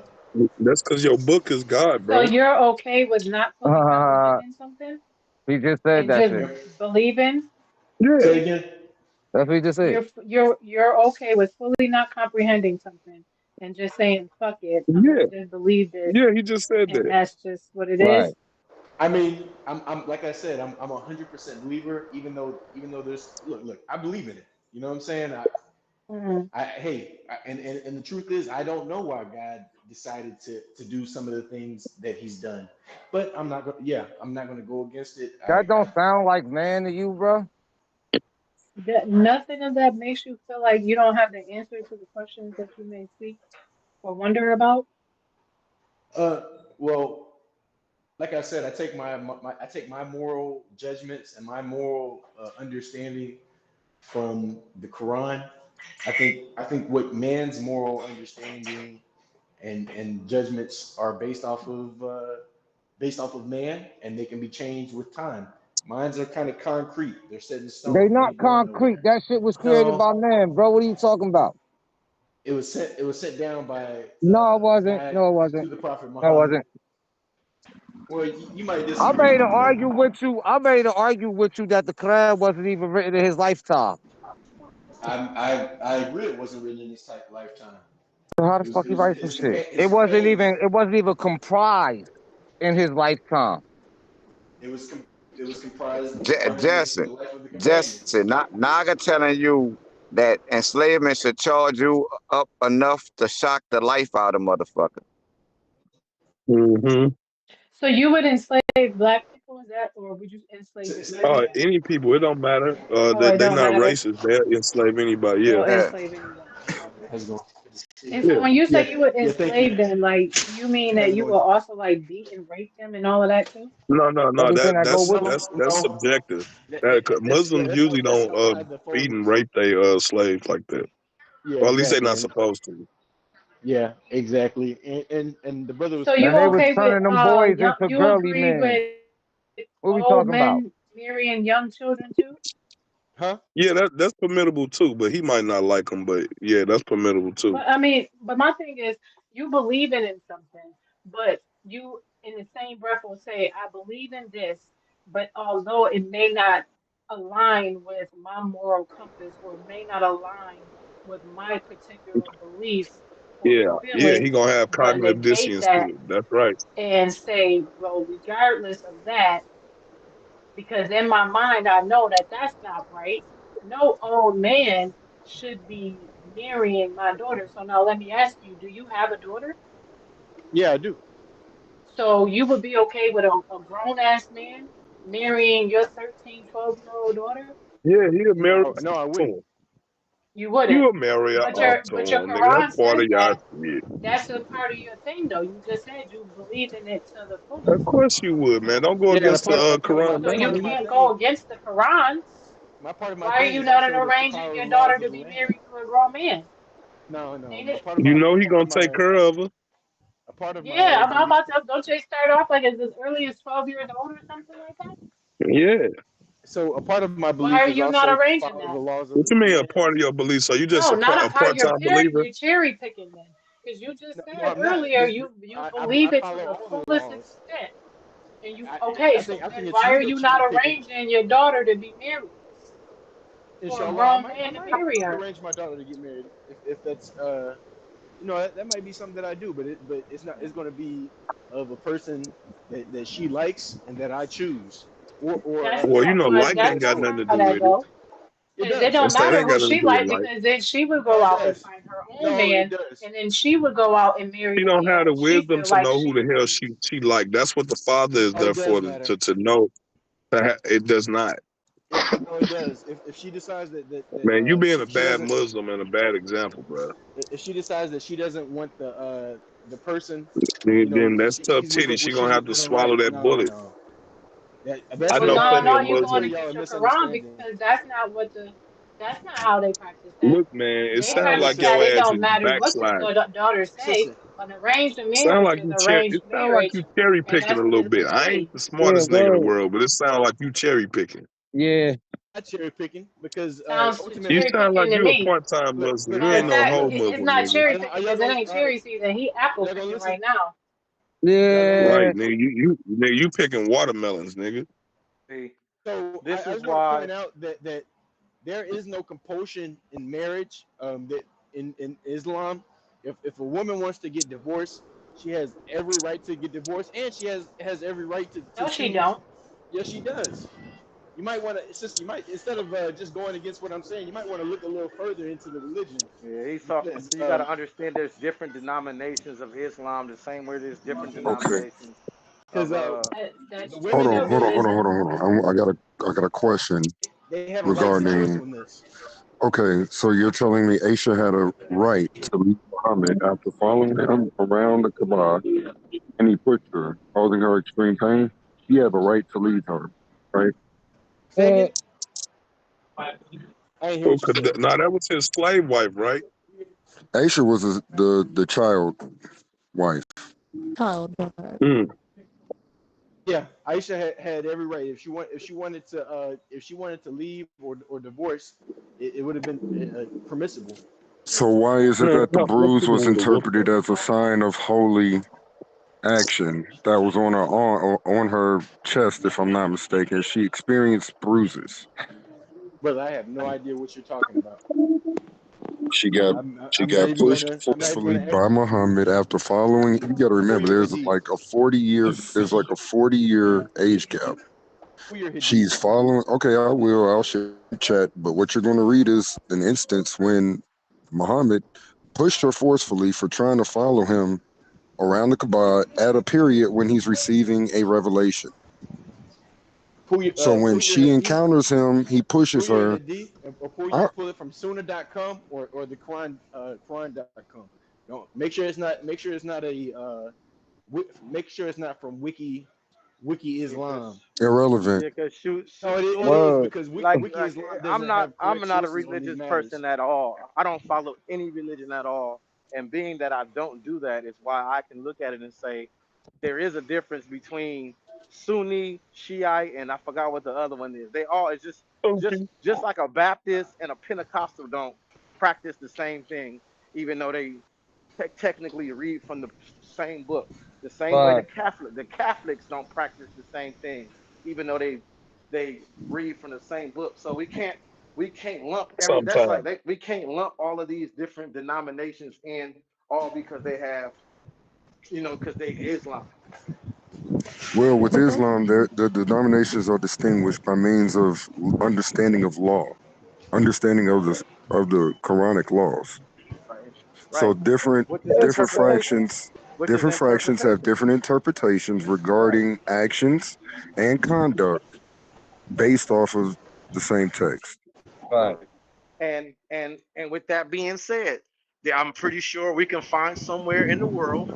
That's because your book is God, So bro. you're okay with not fully comprehending something he just said and that just shit. believing? say Yeah, again. That's what he just said. You're okay with fully not comprehending something and just saying fuck it, I'm yeah, gonna just believe this yeah. He just said and that. that's just what it Right. is. I mean, I'm like I said, I'm 100% believer. Even though there's look, I believe in it. You know what I'm saying? Mhm. And the truth is, I don't know why God decided to do some of the things that He's done, but I'm not going. Yeah, I'm not going to go against it. That don't sound like man to you, bro. That nothing of that makes you feel like you don't have the answer to the questions that you may seek or wonder about. Well, like I said, I take my moral judgments and my moral understanding from the Quran. I think what man's moral understanding and judgments are based off of man, and they can be changed with time. Mines are kind of concrete; they're set in They stone. They not ain't going concrete. nowhere. That shit was created by No, man, bro. What are you talking about? it was set down by No, it wasn't. God No, it wasn't. to the Prophet No, it Muhammad. wasn't. Well, you might I'm disagree, ready to but argue with you. I'm ready to argue with you that the Quran wasn't even written in his lifetime. I agree it wasn't written in his type lifetime. So how the It was fuck it he was write some his shit? his It companions. wasn't even comprised in his lifetime. It was it was comprised during Jesse, the life of the Jesse, companions. not Naga telling you that enslavement should charge you up enough to shock the life out of motherfucker. Mm-hmm. So you would enslave black people, is that, or would you enslave just everybody? Any people, it don't matter. Oh, it They don't not matter. racist. They enslave anybody. Yeah, They'll Yeah. enslave anyone. Okay. How's it going? And yeah, so when you Yeah, say you would yeah. Thank you. enslave them, like you mean How's that it you going? will also like beat and rape them and all of that too? no. Everything that go with it. That's No. subjective. Muslims usually That's don't outside the beat fold. and rape their slaves like that, Yeah, or at least they're exactly. not And supposed to. yeah, exactly. And the brother was So you Man, they was okay with turning them boys young, into you girly agree men. with What we old talking about? men marrying young children too? huh? Yeah, that's permittable too. But he might not like them. But yeah, that's permittable too. But I mean, but my thing is, you believe in something, but you in the same breath will say, I believe in this, but although it may not align with my moral compass or may not align with my particular beliefs or Yeah, he feelings, gonna have but cognitive negate dissonance to that it. That's right. and say, well, regardless of that, because in my mind, I know that that's not right. No old man should be marrying my daughter. So now let me ask you, do you have a daughter? Yeah, I do. So you would be okay with a grown ass man marrying your 13, 12-year-old daughter? Yeah, he'll marry No, I off to wouldn't. him. You wouldn't. You'll marry her off to But your him, nigga. Quran That's part says of y'all that. shit. That's a part of your thing, though. You just said you believe in it to the Of fullest. course you would, man. Don't go Yeah, and against the Quran, So a you part man. of my can't thing, go against the Quran. my part of my Why are thing you is not also to arranging follow your the daughter laws of to the be land. married to a grown man? No, no. Ain't it? You know he gonna take care of her. A part of Yeah, my I'm belief. about to. Don't they start off like as early as 12 years old or something like that? Yeah. So a part of my Why belief are is you not also to arranging follow the that? laws of What you the mean a land. part of your belief? So you just No, not a a part. part-time believer? You're cherry picking then, because you just No, said I'm not. earlier you I believe it to follow the all the fullest laws. extent. And you I, okay? I So think then it's why you are that you not cherry picking. arranging your daughter to be married for a Inshallah, grown I man to might marry her? arrange my daughter to get married if that's that might be something that I do, but it's not. It's going to be of a person that she likes and that I choose, or That's Well, you not. know, But like that's ain't got not nothing to how do that with it. go. it Because it does. I don't said matter ain't who got nothing she to do with like, like. because then she would No, go it out and does. find her own No, it man, does. and then she would go out and marry She the don't man have the that she wisdom feel to like know who she the hell want. she like. That's what the father is No, there it does for matter. to know. It does not. No, it does. If she decides Man, you being a she bad doesn't, Muslim and a bad example, bro. if she decides that she doesn't want the person, Then that's tough she's titty. She gonna she's have to within her swallow right. that No, bullet. no. That's I Well, where know no, plenty no, of y'all. you're That's going where Muslims. y'all are against your Quran misunderstanding. because that's not how they practice that. Look, man, it They sounds No, practice like that your sister, it ass don't is matter what the backsliding. daughter say. sister. An arranged Sound marriage like is you arranged It sound like you marriage, cherry and picking that's a what little it's bit. gonna I ain't be. the Yeah, smartest nigga in the word. world, but it sounds like you cherry picking. Yeah. Not cherry picking because Sounds You cherry ultimately, sound like picking to you a me. part-time look, Muslim. look, You No, ain't it's no not. whole It's Muslim, not nigga. cherry picking are y'all because it gonna ain't cherry season. He apple y'all gonna picking listen? right now. Y'all gonna listen? Yeah. Right, nigga. Nigga, you picking watermelons, nigga. See, So this I is just want to why. point out that there is no compulsion in marriage. That in Islam, if a woman wants to get divorced, she has every right to get divorced, and she has every right to No, she choose. don't. Yes, she does. You might want to, sister. You might, instead of just going against what I'm saying, you might want to look a little further into the religion, Yeah, he's talking. because You got to understand. There's different denominations of Islam, the same way there's different Okay. denominations of because That's the true. Hold women on, Their that hold on, hold on, religion. hold on, hold on. I got a question they have a right to choose regarding. from this. Okay, so you're telling me Aisha had a right to leave Muhammad after following him around the Kaaba and he pushed her, causing her extreme pain. She had a right to leave her, right? Say Uh, again. I didn't hear what you said. Now that was his slave wife, right? Aisha was the child wife. Child bride. Mm. Yeah, Aisha had every right. If she wanted to leave or divorce, it would have been permissible. So why is it Man, that the let's bruise put was on the whoop interpreted as a sign of holy action that was on her on her chest, if I'm not mistaken? She experienced bruises. Brother, I have no idea what you're talking about. She got she I'm not got even pushed gonna I'm not even forcefully gonna ask by Muhammad after following. You got to pull remember, your there's hadith. like a 40-year age gap. Pull your hadith. She's following. Okay, I will. I'll share the chat. But what you're going to read is an instance when Muhammad pushed her forcefully for trying to follow him around the Kaaba at a period when he's receiving a revelation. So when Pull your she hadith. encounters him, he Pull pushes your her. hadith, or I, pull it from Sunnah.com or the Quran.com. Don't make sure it's not make sure it's not from Wiki Islam. irrelevant. Yeah, cause shoot, No, shoot, it is soon word. because like Wiki like Islam I'm doesn't not have I'm correct not a sources on these religious matters. person at all. I don't follow any religion at all. And being that I don't do that is why I can look at it and say there is a difference between Sunni, Shiite, and I forgot what the other one is. They all it's just okay. just like a Baptist and a Pentecostal don't practice the same thing, even though they technically read from the same book. The same way Right. The Catholics don't practice the same thing, even though they read from the same book. So we can't lump that's like Sometimes. we can't lump all of these different denominations in all because they have because they Islam. Well, with Okay. Islam, the denominations are distinguished by means of understanding of law, understanding of the Quranic laws. Right. So Right. Which is different interpretation. fractions Which is different fractions have interpretation. different interpretations Right. regarding actions and conduct based off of the same text. Right. And with that being said, I'm pretty sure we can find somewhere in the world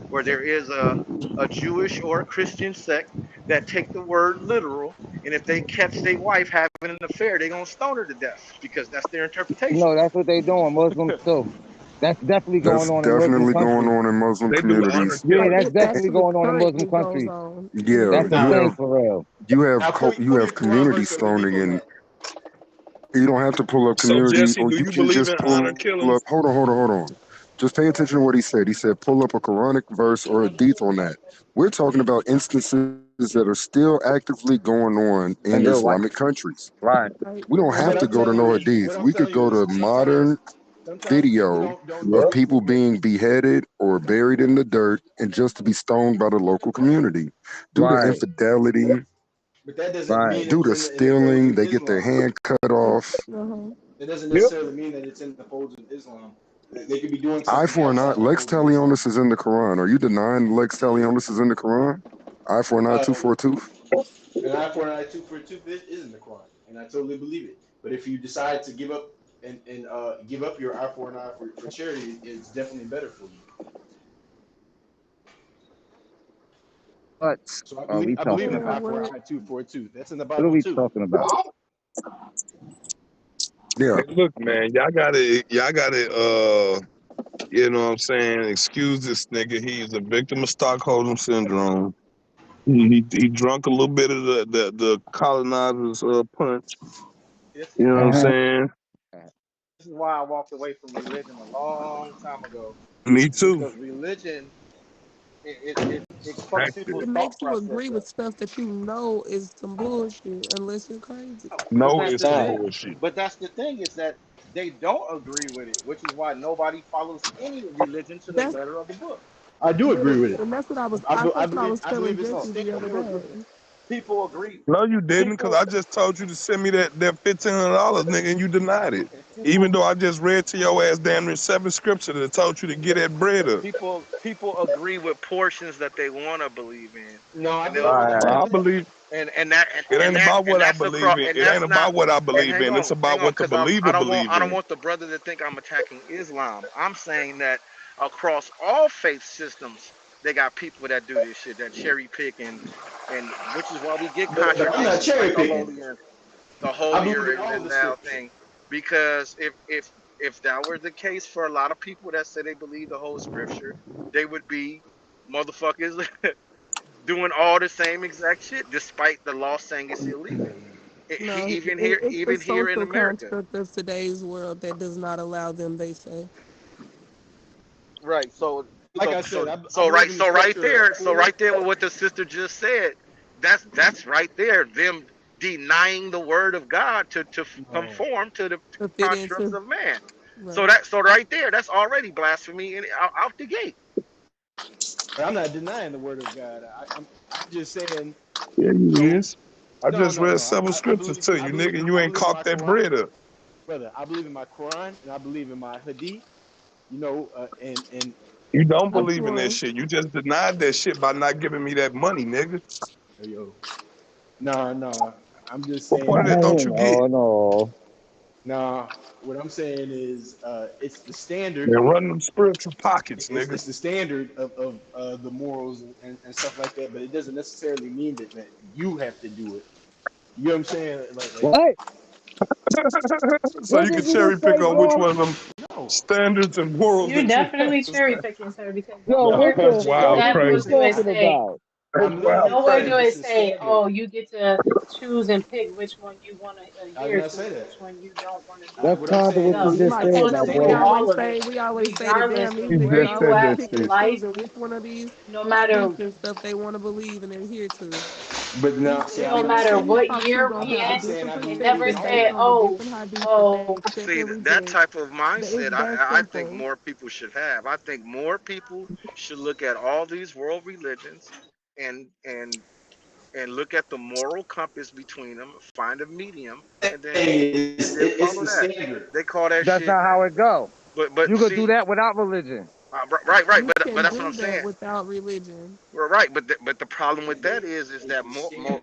where there is a Jewish or a Christian sect that take the word literal, and if they catch their wife having an affair, they're gonna stone her to death because that's their interpretation. That's what they doing. Muslims too. That's definitely going That's on in Muslim definitely going countries. on in Muslim They do honor communities. Yeah, killings. that's It definitely actually going on in Muslim currently goes countries. on in Yeah, That's many the you Now, thing have for real. you pull me a have Quran community verse that would stoning, equal and that. you don't have to pull up So community, Jesse, or do you you can believe in just pull honor killings? up. Hold on. Just pay attention to what he said. He said pull up a Quranic verse or a hadith on that. We're talking about instances that are still actively going on in And you're right. Islamic countries. Right. right. We don't But have what to I'm go to telling no you is, hadith. We could go to modern sometimes people video don't of know. people being beheaded or buried in the dirt and just to be stoned by the local community due to Right. infidelity, But that doesn't Right. mean due it's to in the folds stealing. of They get their Islam. hand cut off. Uh-huh. That doesn't Yep. necessarily mean that it's in the folds of Islam. They could be doing Eye something for an eye. outside the Lex folds of Islam. talionis is in the Quran. Are you denying Lex talionis is in the Quran? Eye for an eye, tooth for a tooth. An eye for an eye, tooth for a tooth is in the Quran, and I totally believe it. But if you decide to give up and give up your eye for an eye for charity, it's definitely better for you. What So I are believe we I believe talking in Yeah, about? eye for what? an eye, tooth for a tooth. That's in the What are Bible we too. talking about? Yeah. Hey, look, man, y'all gotta, you know what I'm saying, excuse this nigga. He's a victim of Stockholm syndrome. He drunk a little bit of the colonizer's punch. This You is know what I'm why saying? this is why I walked away from religion a long time ago, Me too. because religion it fucks It people's thought makes you process agree with up. stuff that you know is some bullshit unless you're crazy. But No, that's it's the some Right. thing. bullshit. But that's the thing is that they don't agree with it, which is why nobody follows any religion to the That's letter of the book. I do agree with it. and that's what I was. I, That's what I was I believe telling it's a Jesse the other stickler. day. People agree. No, you didn't, because People I just told you to send me that $1,500, nigga, and you denied it. Even people though I just read to your ass damn near 7 scriptures that told you to get that bread up. people agree with portions that they want to believe in, No, I and they'll believe in that Right. Well, too. I believe and that and, it and ain't that about and what I that's believe across, in. and It ain't that's not. about what I And believe in. It's hang about on, what the because believer I believe don't in. want the brother to think I'm attacking Islam. I'm saying that across all faith systems, they got people that do this shit, that cherry pick, and which is why we get But I'm not contradictions like cherry picking. the I believe holier in and all of than the thou scripture. thing. Because if that were the case for a lot of people that say they believe the whole scripture, they would be motherfuckers doing all the same exact shit, despite the law saying it's illegal. No, it's the Even here in social America, construct of today's world that does not allow them. They say. right? Like I said, I believe in the scripture So full. right there with what the sister just said, that's right there. Them denying the word of God to No, conform to the To fit constructs into of man. right. So right there, that's already blasphemy and out the gate. but I'm not denying the word of God. I'm just saying, Yeah, you you know, is. I just read no. 7 scriptures to you, nigga, and you I ain't believe in caught my that Quran, bread up. brother. I believe in my Quran and I believe in my Hadith. You know, and You don't I'm Which believe in that one? shit. You just denied that shit by not giving me that money, nigga. yo, no. I'm just What saying part of that that. don't you get? Oh no. Nah, what I'm saying is, it's the standard. Man, run them spiritual pockets, nigga. It's the standard of the morals and stuff like that. But it doesn't necessarily mean that you have to do it. You know what I'm saying? Like What? So What you can did you cherry just pick say, on which bro? one of them no, standards and morals You're that you have. definitely cherry picking, sir, because Yo, nowhere what no. That's the in the fuck wild, is Bible you do crazy. it talking say, about? That's I'm literally wild, nowhere saying do crazy. it it's the say, standard. oh, you get to choose and pick which one you want to I did adhere not to say and that. which one you don't want to do. That's What I'm kind of saying what Well, you No, is you you're just might said, you supposed now, know to we do bro. always all of say it, we always say the damn regardless these of He where niggas just you said always that at pick in shit. and life, choosing which one of these no matter books and stuff they want to believe and adhere to. but He no, see, no I'm every not matter nigga he saying what talks to year gonna we have a I'm at. saying I different It believe never perspective in all based said, of on the oh, different hadiths that they oh, accept See and that reject. type of It's mindset. that I think simple. more people should have. I think more people should look at all these world religions and and and look at the moral compass between them, find a medium, and then it's follow the that. standard. They call that That's shit. not how it go. But You could do see, that without religion. right. You But can that's what do I'm that saying. without religion. Well, right. But the problem with that is that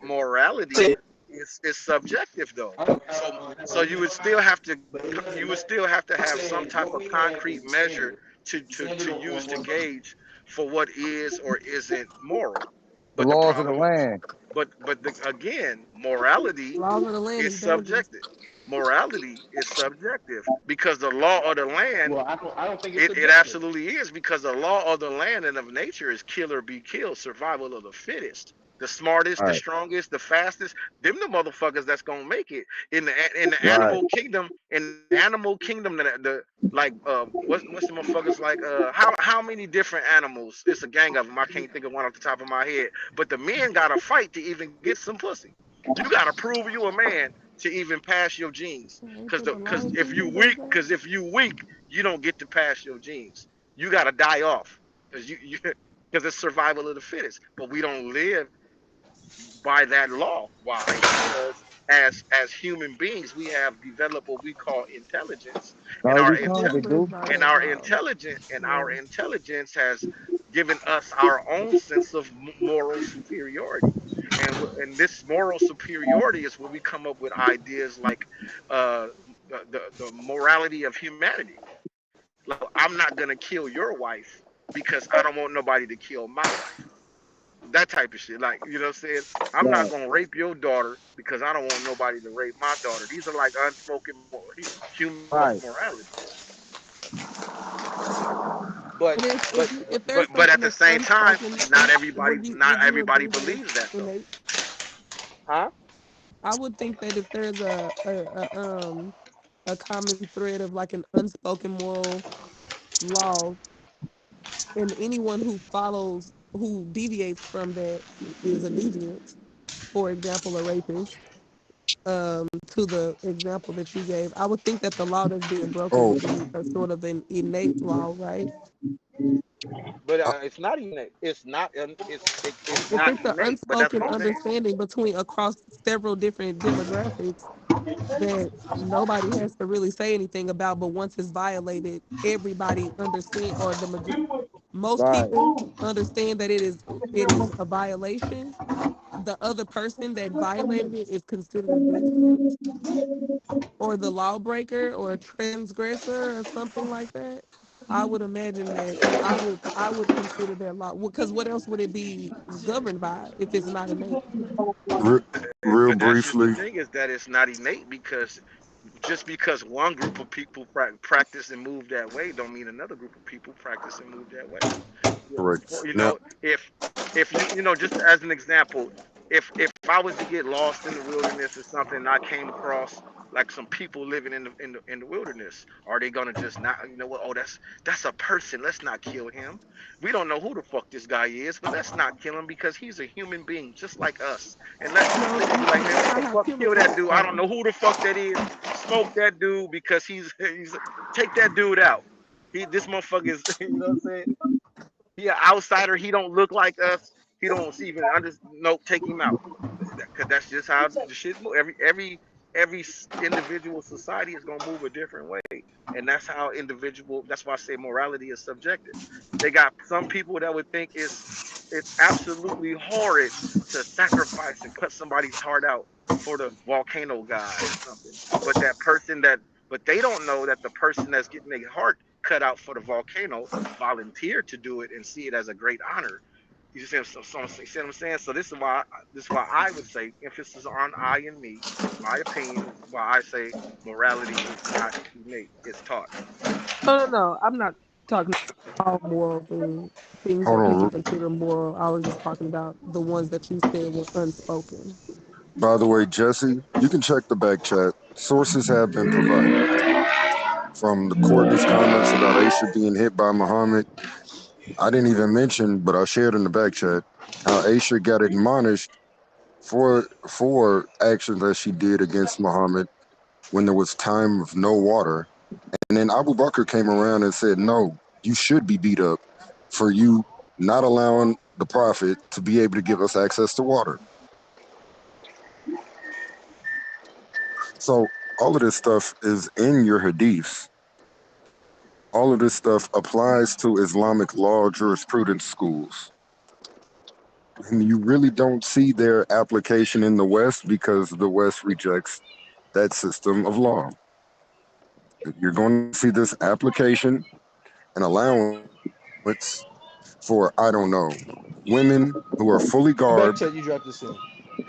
morality. is subjective though. So you would still have to have some type of concrete measure to use to gauge for what is or isn't moral. The But the laws of the problem, land. again, morality Laws of the land is is dangerous. subjective. Morality is subjective because the law of the land, Well, I don't think it's it subjective. absolutely is, because the law of the land and of nature is kill or be killed, survival of the fittest. The smartest, the Right. strongest, the fastest, them the motherfuckers that's gonna make it in the Right. animal kingdom. In the animal kingdom, the like what's the motherfuckers like how many different animals? It's a gang of them. I can't think of one off the top of my head. But the men gotta fight to even get some pussy. You gotta prove you a man to even pass your genes. Ain't Cause that the the cause Lion if King you that does weak, that? cause if you weak, you don't get to pass your genes. You gotta die off. Cause because it's survival of the fittest. But we don't live by that law. Why? Because as human beings, we have developed what we call intelligence, and No, we kind of do. That law. our Yeah. intelligence has given us our own sense of moral superiority. And this moral superiority is where we come up with ideas like uh, the morality of humanity. Like, I'm not gonna kill your wife because I don't want nobody to kill my wife. That type of shit. Like, you know what I'm saying? I'm not Right. gonna rape your daughter because I don't want nobody to rape my daughter. These are like unspoken human Right. morality. But And if there's but at something the that's same time, unspoken, would not you everybody agree that believes that though. innate? Huh? I would think that if there's a common thread of like an unspoken moral law, and anyone who deviates from that is a deviant. For example, a rapist. To the example that you gave, I would think that the law that's being broken Oh, would be a sort of an innate law, right? But I, it's not innate. It's If not it's an innate. But that's unspoken what I'm saying. understanding between across several different demographics that nobody has to really say anything about, but once it's violated, everybody understand, or most Right. people understand that it is a violation. The other person that violated it is considered a deviant or the lawbreaker or a transgressor or something like that. I would imagine that I would consider that law, because what else would it be governed by if it's not innate? re- real But that's just the briefly. thing, is that it's not innate, because just because one group of people practice and move that way, don't mean another group of people practice and move that way. Yeah. Correct. You Now, know, if just as an example, if I was to get lost in the wilderness or something, and I came across like some people living in the wilderness, are they gonna just not, what? Oh, that's a person. Let's not kill him. We don't know who the fuck this guy is, but let's not kill him because he's a human being just like us. And No, they could be like, you man, what cannot the have fuck? Kill that chemicals dude. I don't though. know who the fuck that is. Smoke that dude because he's take that dude out. This motherfucker is, you know what I'm saying? He an outsider. He don't look like us. He don't even under. Nope, take him out. Because that's just how the shit move. Every individual society is gonna move a different way, and that's how individual. That's why I say morality is subjective. They got some people that would think it's absolutely horrid to sacrifice and cut somebody's heart out for the volcano god or something. But that person that, but they don't know that the person that's getting their heart cut out for the volcano volunteered to do it and see it as a great honor. You see, see what I'm saying? So this is why I would say emphasis on I and me. My opinion is why I say morality is not innate; it's taught. No. I'm not talking about all moral things hold that people on. consider moral. I was just talking about the ones that you said were unspoken. By the way, Jesse, you can check the back chat. Sources have been provided from the Courtney's comments about Aisha being hit by Muhammad. I didn't even mention, but I shared in the back chat how Aisha got admonished for actions that she did against Muhammad when there was time of no water. And then Abu Bakr came around and said, no, you should be beat up for you not allowing the Prophet to be able to give us access to water. So all of this stuff is in your hadiths. All of this stuff applies to Islamic law jurisprudence schools. And you really don't see their application in the West because the West rejects that system of law. You're going to see this application and allowance for, I don't know, women who are fully Back garbed, chat, you dropped this in.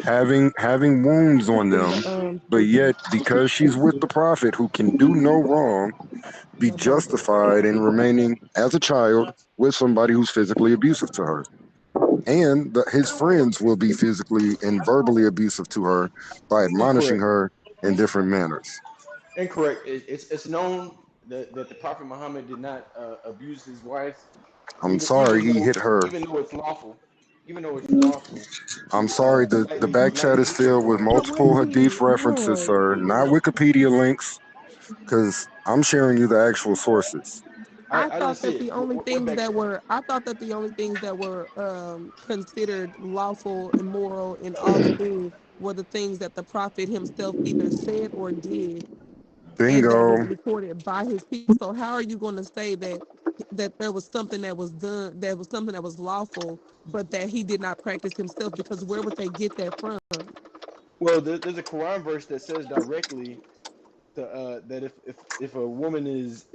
having wounds on them, but yet because she's with the prophet who can do no wrong, be justified in remaining as a child with somebody who's physically abusive to her. And his friends will be physically and verbally abusive to her by admonishing Incorrect. her in different manners. Incorrect. It's known that the Prophet Muhammad did not abuse his wife, I'm sorry he hit her. even though it's lawful, even though it's lawful I'm to sorry, the back chat lightly is hit your filled with wife. But when multiple he, hadith references, Lord, sir, not Wikipedia links, because I'm sharing you the actual sources. I I didn't thought see that it. the only What things back that chat? were I thought that the only things that were considered lawful, immoral, and all the things were the things that the prophet himself either said or did, and that was Bingo. recorded by his people. So how are you going to say that there was something that was done, that was something that was lawful, but that he did not practice himself? Because where would they get that from? Well, there's a Quran verse that says directly that if a woman is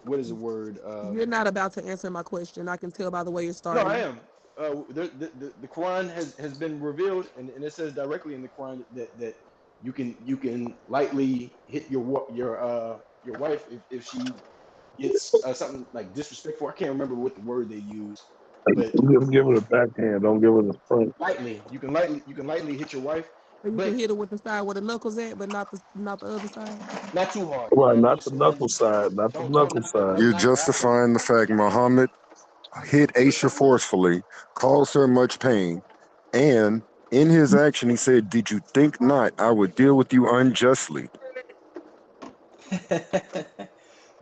what is the word? You're not about to answer my question. I can tell by the way you're No, I starting. am. The Quran has been revealed, and it says directly in the Quran that you can lightly hit your wife if she gets something like disrespectful. I can't remember what the word they use, but Just give it a backhand. Don't give it a front. lightly you can lightly hit your wife, Or you can but hit it with the side where the knuckles at, but not the other side. not too hard. Well, not Just the enough. knuckle side. Not the Don't knuckle side. You're knock her out. justifying the fact Muhammad hit Aisha forcefully, caused her much pain, and in his action he said, "Did you think not I would deal with you unjustly?"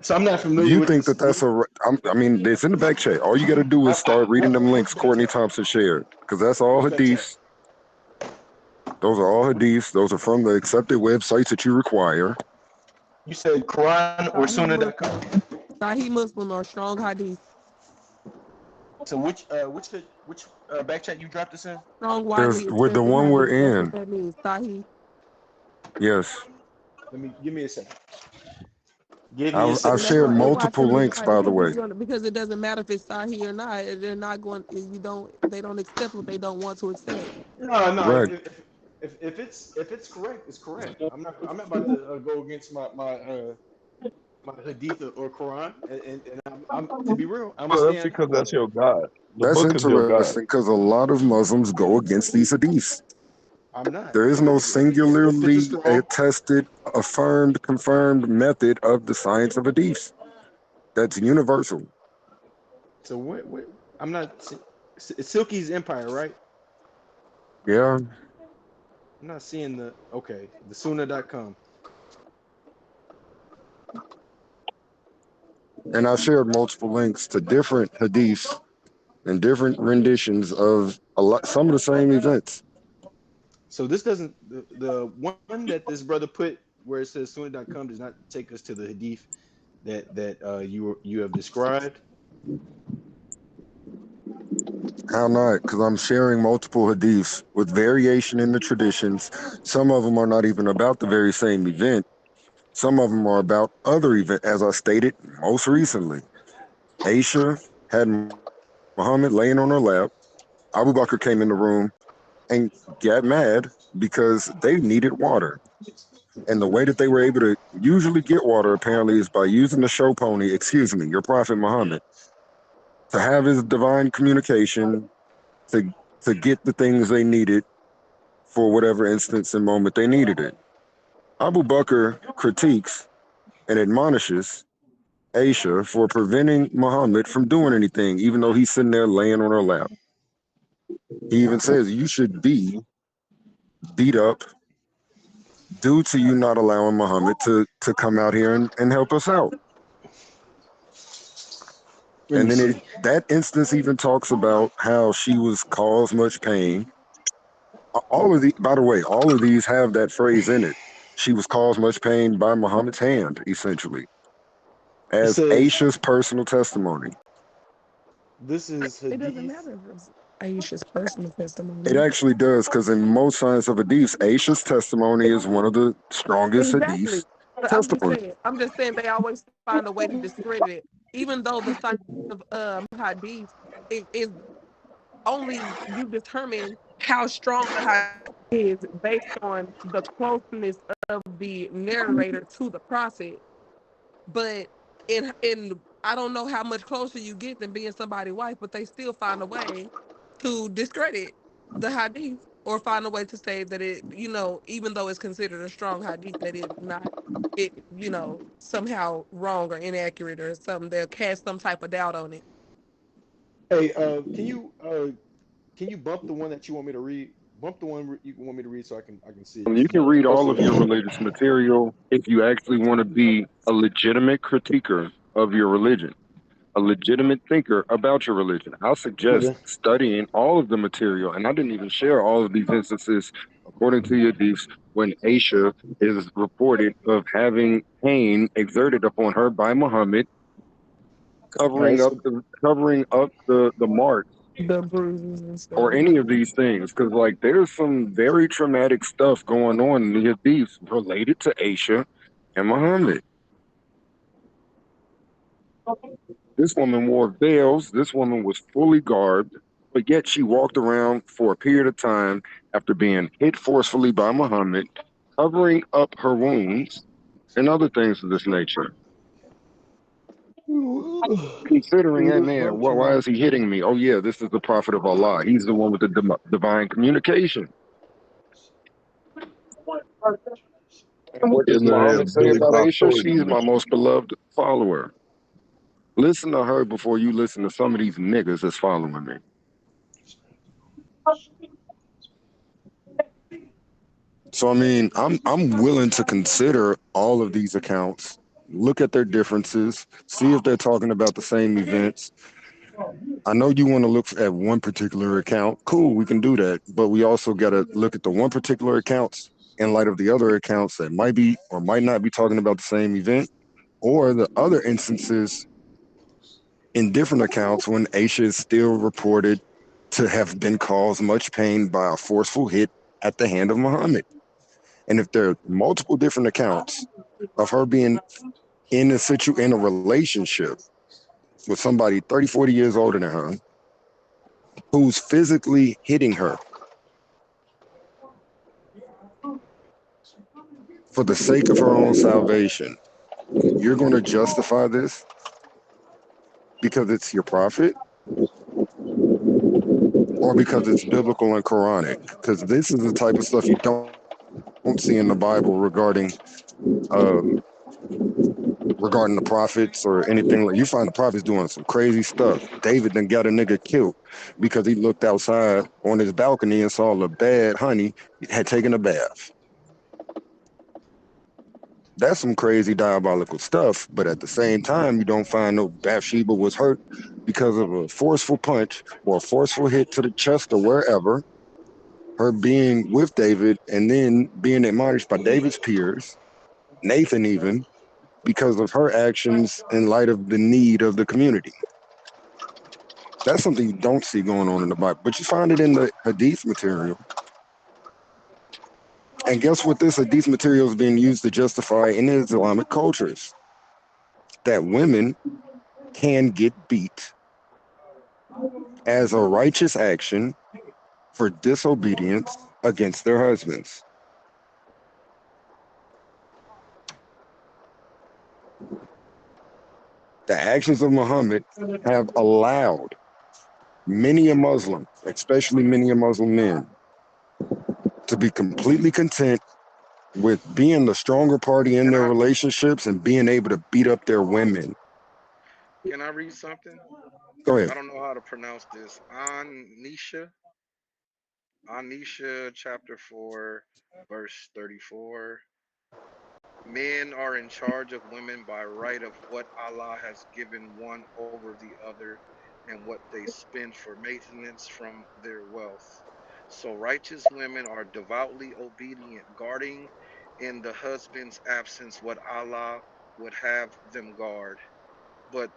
So I'm not familiar You with think this. that that's I mean, it's in the back chat. All you got to do is start reading them links Back Courtney chat? Thompson shared, because that's all What's back chat? hadiths. Those are all hadiths. Those are from the accepted websites that you require. You said Quran or Sahih Sunnah.com. Muslim. Sahih Muslim or strong hadith. So which back chat you dropped this in? Strong, There's widely with the accepted one we're hadith. That's what in. that means. Sahih. Yes, Give me a second. Give me a I've And second. shared that's why multiple some people links, like, by the because way. because it doesn't matter if it's Sahih or not. They're not going. They don't accept what they don't want to accept. No. Correct. If it's correct, it's correct. I'm not about to go against my hadith or Quran. And I'm to be real, I'm gonna Well, that's stand because on that's it. your God. The That's book is your God. interesting because a lot of Muslims go against these hadiths. I'm not. There is no If it's a singularly strong, attested, affirmed, confirmed method of the science of hadiths. That's universal. so what I'm not. Silky's Empire, right? Yeah. I'm not seeing the Sunnah.com. And I've shared multiple links to different hadiths and different renditions of some of the same events. So this doesn't the one that this brother put where it says Sunnah.com does not take us to the hadith that you have described. How not? Because I'm sharing multiple hadiths with variation in the traditions. Some of them are not even about the very same event. Some of them are about other events, as I stated most recently. Aisha had Muhammad laying on her lap. Abu Bakr came in the room and got mad because they needed water. And the way that they were able to usually get water, apparently, is by using the show pony, excuse me, your Prophet Muhammad, to have his divine communication to, to get the things they needed for whatever instance and moment they needed it. Abu Bakr critiques and admonishes Aisha for preventing Muhammad from doing anything, even though he's sitting there laying on her lap. He even says, "You should be beat up due to you not allowing Muhammad to come out here and help us out." Let And me then see. that instance even talks about how she was caused much pain. All of the, by the way, all of these have that phrase in it. She was caused much pain by Muhammad's hand, essentially, It as says Aisha's personal testimony. This is It doesn't Hadith. matter if it's Aisha's personal It testimony. actually does, because in most science of hadiths, Aisha's testimony is one of the strongest Exactly. hadiths But testimony. I'm just saying they always find a way to discredit it. Even though the science of hadith is only you determine how strong the hadith is based on the closeness of the narrator to the prophet. But in I don't know how much closer you get than being somebody's wife, but they still find a way to discredit the hadith or find a way to say that it, even though it's considered a strong hadith, that it's not somehow wrong or inaccurate or something. They'll cast some type of doubt on it. Hey, can you bump the one that you want me to read? Bump the one you want me to read so I can see it. You can read Post all it of in your the chat. religious material if you actually want to be a legitimate critiquer of your religion, a legitimate thinker about your religion. I'll suggest Okay. studying all of the material. And I didn't even share all of these instances, according to your hadiths, when Aisha is reported of having pain exerted upon her by Muhammad, All right. So covering up the marks The bruises and or stuff. any of these things, because like there's some very traumatic stuff going on in the hadiths related to Aisha and Muhammad. This woman wore veils. This woman was fully garbed, but yet she walked around for a period of time after being hit forcefully by Muhammad, covering up her wounds and other things of this nature. Considering, hey this man, bump why track. is he hitting me? Oh yeah, this is the prophet of Allah. He's the one with the divine communication. And what This does man here Muhammad say Billy about Bob Aisha? Thornton She's in this my shit. most beloved follower. Listen to her before you listen to some of these niggas that's following me. So I mean, I'm willing to consider all of these accounts, look at their differences, see if they're talking about the same events. I know you want to look at one particular account. Cool, we can do that. But we also got to look at the one particular accounts in light of the other accounts that might be or might not be talking about the same event, or the other instances in different accounts when Aisha is still reported to have been caused much pain by a forceful hit at the hand of Muhammad. And if there are multiple different accounts of her being in a relationship with somebody 30, 40 years older than her, who's physically hitting her for the sake of her own salvation, you're going to justify this because it's your prophet or because it's biblical and Quranic? Because this is the type of stuff you don't see in the Bible um, regarding the prophets or anything. Like, you find the prophets doing some crazy stuff. David then got a nigga killed because he looked outside on his balcony and saw a bad honey had taken a bath. That's some crazy diabolical stuff. But at the same time, you don't find no Bathsheba was hurt because of a forceful punch or a forceful hit to the chest or wherever. Her being with David and then being admonished by David's peers, Nathan even, because of her actions in light of the need of the community. That's something you don't see going on in the Bible, but you find it in the Hadith material. And guess what this Hadith material is being used to justify in Islamic cultures? That women can get beat as a righteous action for disobedience against their husbands. The actions of Muhammad have allowed many a Muslim, especially many a Muslim men, to be completely content with being the stronger party in their relationships and being able to beat up their women. Can I read something? Go I ahead. don't know how to pronounce this. Anisha chapter 4, verse 34. Men are in charge of women by right of what Allah has given one over the other and what they spend for maintenance from their wealth. So righteous women are devoutly obedient, guarding in the husband's absence what Allah would have them guard. But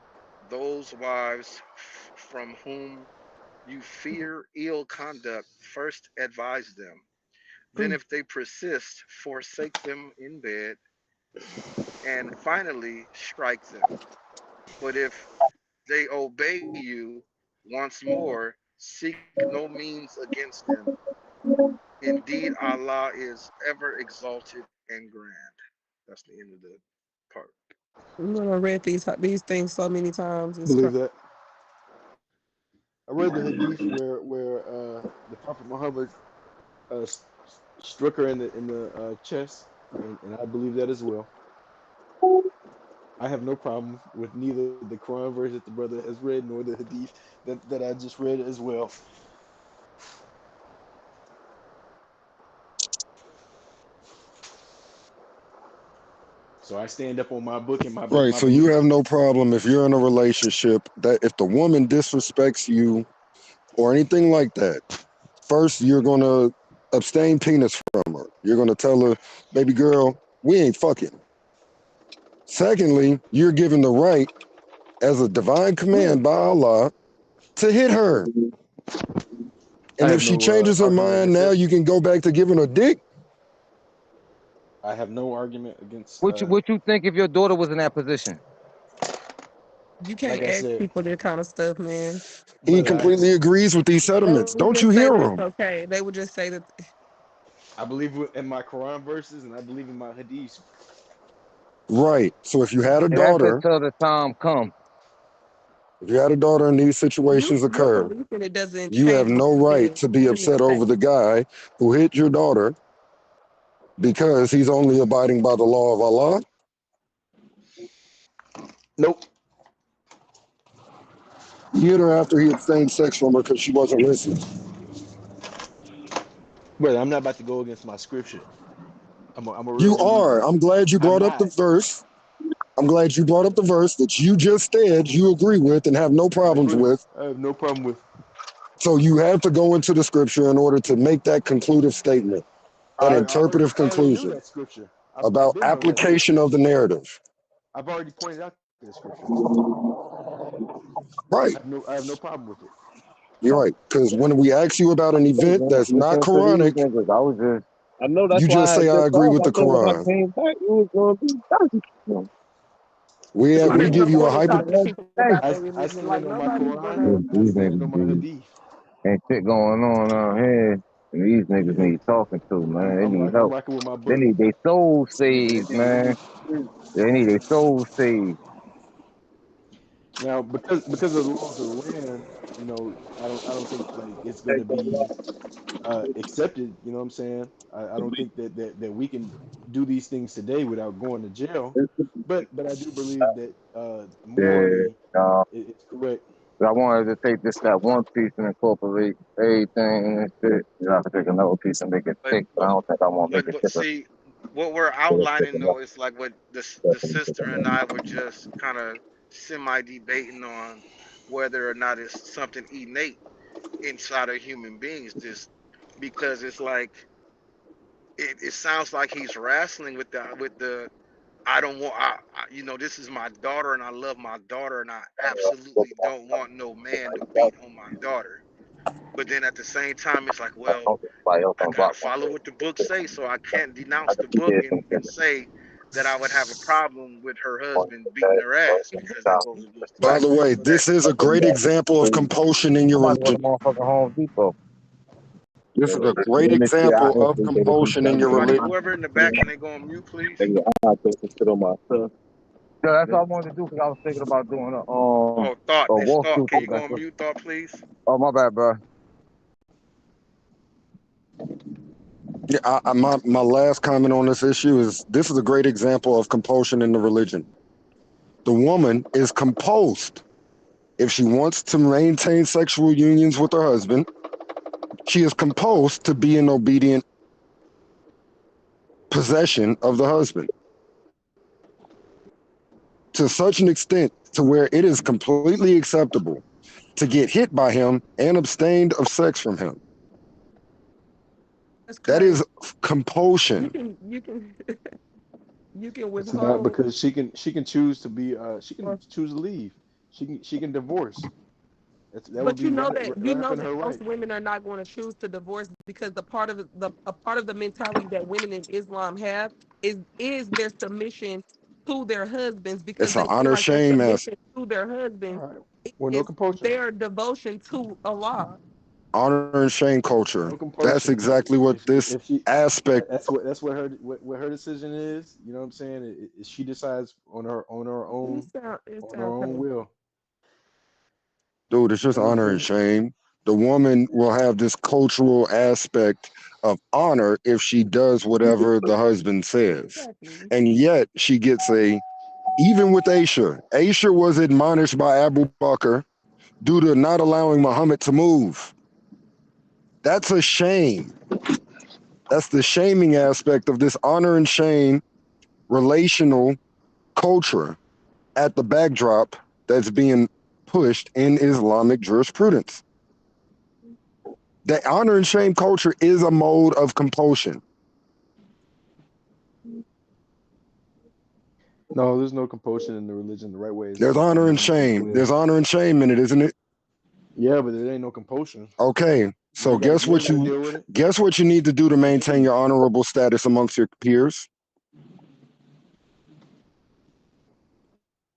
those wives from whom you fear ill conduct, first advise them. Then, if they persist, forsake them in bed, and finally strike them. But if they obey you once more, seek no means against them. Indeed, Allah is ever exalted and grand. That's the end of the part. I read these things so many times. I It's believe crazy. that. I read the hadith where the Prophet Muhammad uh, struck her in the chest, and I believe that as well. I have no problem with neither the Quran verse that the brother has read nor the hadith that I just read as well. So I stand up on my book and Right. my So you belief. have no problem if you're in a relationship that if the woman disrespects you or anything like that, first you're gonna abstain penis from her. You're gonna tell her, baby girl, we ain't fucking. Secondly, you're given the right as a divine command by Allah to hit her. I And if have she no changes her argument mind, against now it. you can go back to giving her dick. I have no argument against. What you think if your daughter was in that position? You Like can't I ask said, people that kind of stuff, man. He brother, completely agrees with these They sentiments. would Don't you just say hear that it's him? okay. They would just say that. I believe in my Quran verses and I believe in my hadiths. Right. So if you had a That's daughter, until the time comes. if you had a daughter and these situations Your occur, belief in it doesn't you have change what no you right did. to be You didn't upset over change. the guy who hit your daughter because he's only abiding by the law of Allah. Nope. He hit her after he obtained sex from her because she wasn't listening. Brother, I'm not about to go against my scripture. I'm a real You believer. are. I'm glad you I'm brought up the not. verse. I'm glad you brought up the verse that you just said you agree with and have no problems with. I have no problem with. So you have to go into the scripture in order to make that conclusive statement, that interpretive I already knew conclusion that scripture. I've about been known that application scripture. of the narrative. I've already pointed out that scripture. Right. I have no problem with it. You're right. Because when we ask you about an event that's not Listen to these Quranic, niggas. I was just. I know that's you why just I say, I dipped agree off. with I the thought when I Quran. came back, it was going to be dirty. So We Ain't give no you a point in hyper. talking to people about their I religion. Like stand on my nobody's Quran gonna. and I These stand niggas on my be hadith. ain't shit going on out here. And these niggas need talking to, man. They need I'm help. rocking with my They book. need their soul saved, man. They need their soul saved. Now, because of the laws of the land, I don't think like it's going to be accepted. You know what I'm saying? I don't think that we can do these things today without going to jail. But I do believe that Yeah, morally it's correct. I wanted to take that one piece and incorporate everything and shit. You know, I could take another piece and make it But thick, but I don't think I want to make it but thicker. see, what we're It's thick outlining enough. though is like what the Definitely thick sister and enough. I were just kind of semi debating on whether or not it's something innate inside of human beings. Just because it's like it sounds like he's wrestling with the I don't want this is my daughter and I love my daughter and I absolutely don't want no man to beat on my daughter. But then at the same time, it's like, well, I gotta follow what the book says, so I can't denounce the book and say that I would have a problem with her husband beating her ass because that goes against the By book. the way, So that this is a great example of compulsion in your I'm about to go to religion. motherfucking Home Depot. This is a great example of compulsion in your somebody, religion. whoever in the back, can they go on mute, please? I take some shit on my stuff. So that's all I wanted to do because I was thinking about doing Oh, thought, a it's thought. walkthrough. Can you go on mute, thought, please? Oh, my bad, bro. Yeah, my last comment on this issue is this is a great example of compulsion in the religion. The woman is compulsed. If she wants to maintain sexual unions with her husband, she is compulsed to be in obedient possession of the husband to such an extent to where it is completely acceptable to get hit by him and abstained of sex from him. That's That crazy. is compulsion. You can you can It's not withhold because she can choose to be she can or choose to leave. She can divorce. That would But be you know wrapping that her most right. women are not going to choose to divorce because a part of the mentality that women in Islam have is their submission to their husbands because It's an they feel honor like their shame aspect. submission to their husbands All right. Well, no is compulsion. their devotion to Allah. Honor and shame culture. No That's compulsion. exactly what this If she aspect. that's what her decision is. You know what I'm saying? She decides on her It on her sounds own crazy. will. Dude, it's just honor and shame. The woman will have this cultural aspect of honor if she does whatever the husband says. Exactly. And yet she gets even with Aisha. Aisha was admonished by Abu Bakr due to not allowing Muhammad to move. That's a shame. That's the shaming aspect of this honor and shame relational culture at the backdrop that's being pushed in Islamic jurisprudence. That honor and shame culture is a mode of compulsion. No, there's no compulsion in the religion. The right way is There's honor and is shame. will. There's honor and shame in it, isn't it? Yeah, but there ain't no compulsion. Okay. So guess what you deal with it. guess what you need to do to maintain your honorable status amongst your peers?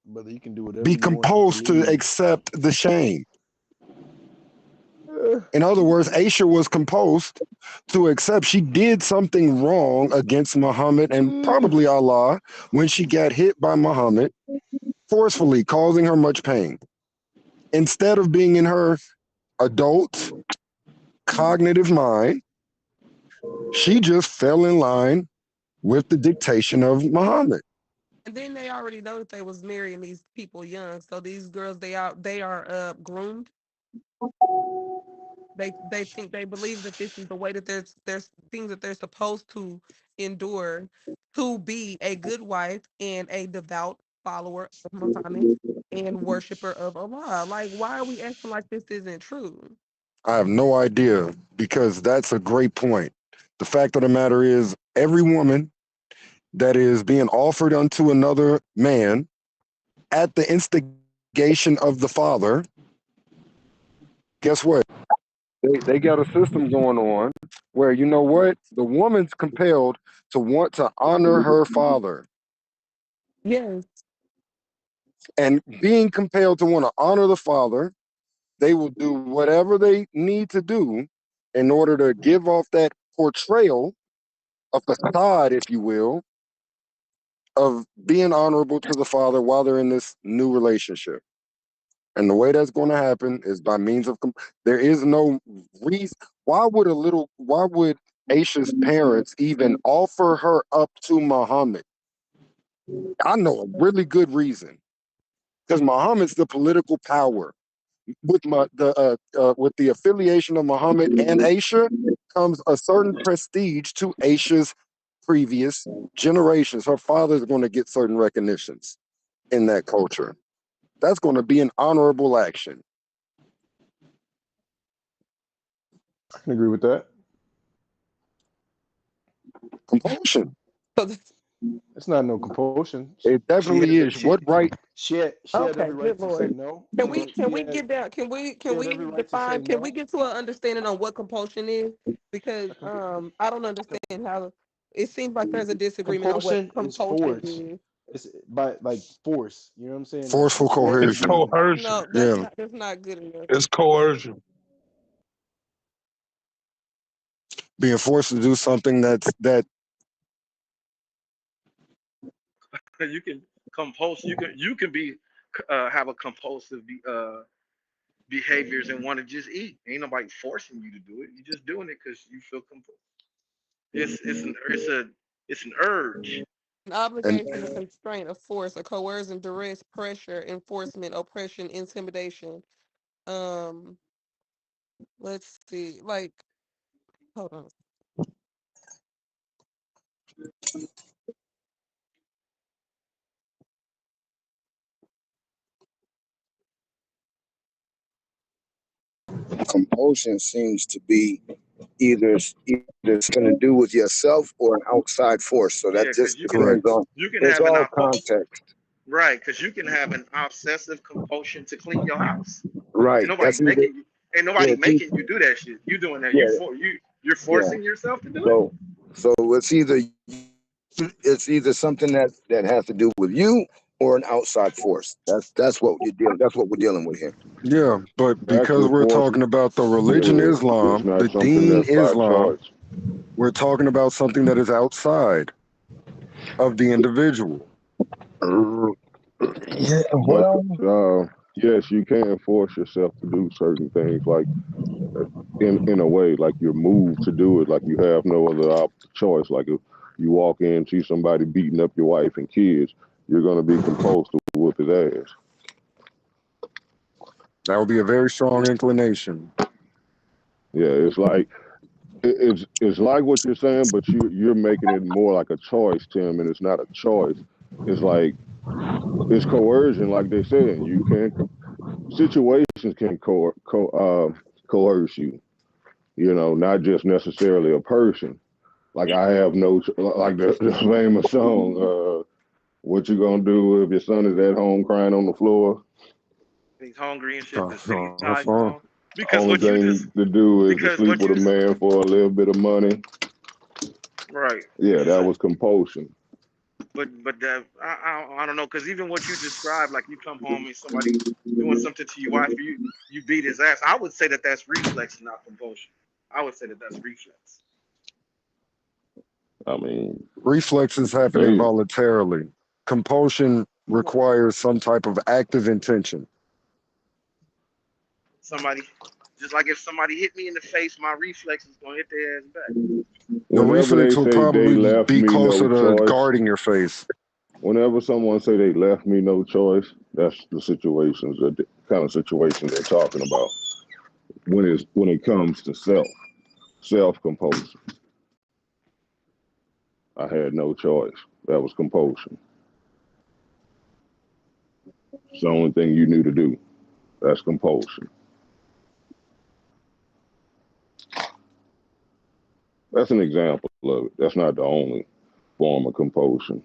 Brother, you can do whatever Be you want to composed to believe. accept the shame. In other words, Aisha was composed to accept she did something wrong against Muhammad and probably Allah when she got hit by Muhammad forcefully, causing her much pain. Instead of being in her adult cognitive mind, she just fell in line with the dictation of Muhammad. And then they already know that they was marrying these people young. So these girls, they are groomed. They think they believe that this is the way that there's things that they're supposed to endure to be a good wife and a devout follower of Muhammad and worshiper of Allah. Like, why are we acting like this isn't true? I have no idea because that's a great point. The fact of the matter is, every woman that is being offered unto another man at the instigation of the father, guess what? They got a system going on where, you know what? The woman's compelled to want to honor her father. Yes. And being compelled to want to honor the father, they will do whatever they need to do in order to give off that portrayal, a facade, if you will, of being honorable to the father while they're in this new relationship. And the way that's going to happen is by means of there is no reason. Why would Aisha's parents even offer her up to Muhammad? I know a really good reason. Because Muhammad's the political power. With with the affiliation of Muhammad and Aisha comes a certain prestige to Aisha's previous generations. Her father's going to get certain recognitions in that culture. That's going to be an honorable action. I can agree with that. Compulsion. It's not no compulsion. It definitely is. What right? She had every right to say no. Can we get down? Can we define? Can we get to an understanding on what compulsion is? Because I don't understand how it seems like there's a disagreement on what compulsion is compulsion force. is. It's by like force. You know what I'm saying? Forceful coercion. It's coercion. No, that's not good enough. It's coercion. Being forced to do something that you can compulse. You can be have a compulsive behaviors and want to just eat. Ain't nobody forcing you to do it. You're just doing it because you feel compulsed. It's an urge. An obligation, a constraint, a force, a coercion, duress, pressure, enforcement, oppression, intimidation. Let's see. Like, hold on. compulsion seems to be either it's going to do with yourself or an outside force. So that just depends on. You can It's have an all context. Right, because you can have an obsessive compulsion to clean your house. Right. Ain't nobody That's either. making you. Ain't nobody Yeah. making you do that shit. You doing that. Yeah. You're Yeah. forcing yourself to do it. So it's either something that has to do with you or an outside force. That's what you're dealing. That's what we're dealing with here. Yeah, but because Actually, we're force. talking about the religion Yeah, it's Islam, not the something Deen that's by Islam, choice. we're talking about something that is outside of the individual. Yeah, But well, yes, you can force yourself to do certain things, like in a way, like you're moved to do it, like you have no other choice. Like if you walk in, see somebody beating up your wife and kids, you're gonna be compelled to whoop his ass. that would be a very strong inclination. Yeah, it's like what you're saying, but you're making it more like a choice, Tim, and it's not a choice. It's like it's coercion, like they said. You can situations can coerce you. You know, not just necessarily a person. Like I have no like the famous song. What you gonna do if your son is at home crying on the floor? He's hungry and shit. The city That's ties all. on. Because Only what you thing just to do is to because sleep what with you a man for a little bit of money. right. Yeah, that was compulsion. But I don't know, because even what you described, like you come home and somebody doing something to your wife, you beat his ass. I would say that that's reflex, not compulsion. I would say that that's reflex. I mean, Reflexes happen they involuntarily. Compulsion requires some type of active intention. Somebody, just like if somebody hit me in the face, my reflex is gonna hit their ass back. The whenever reflex they will say they probably left be me no closer to choice, guarding your face. whenever someone say they left me no choice, that's the kind of situations they're talking about. When it comes to self compulsion, I had no choice. That was compulsion. It's the only thing you knew to do. That's compulsion. That's an example of it. That's not the only form of compulsion.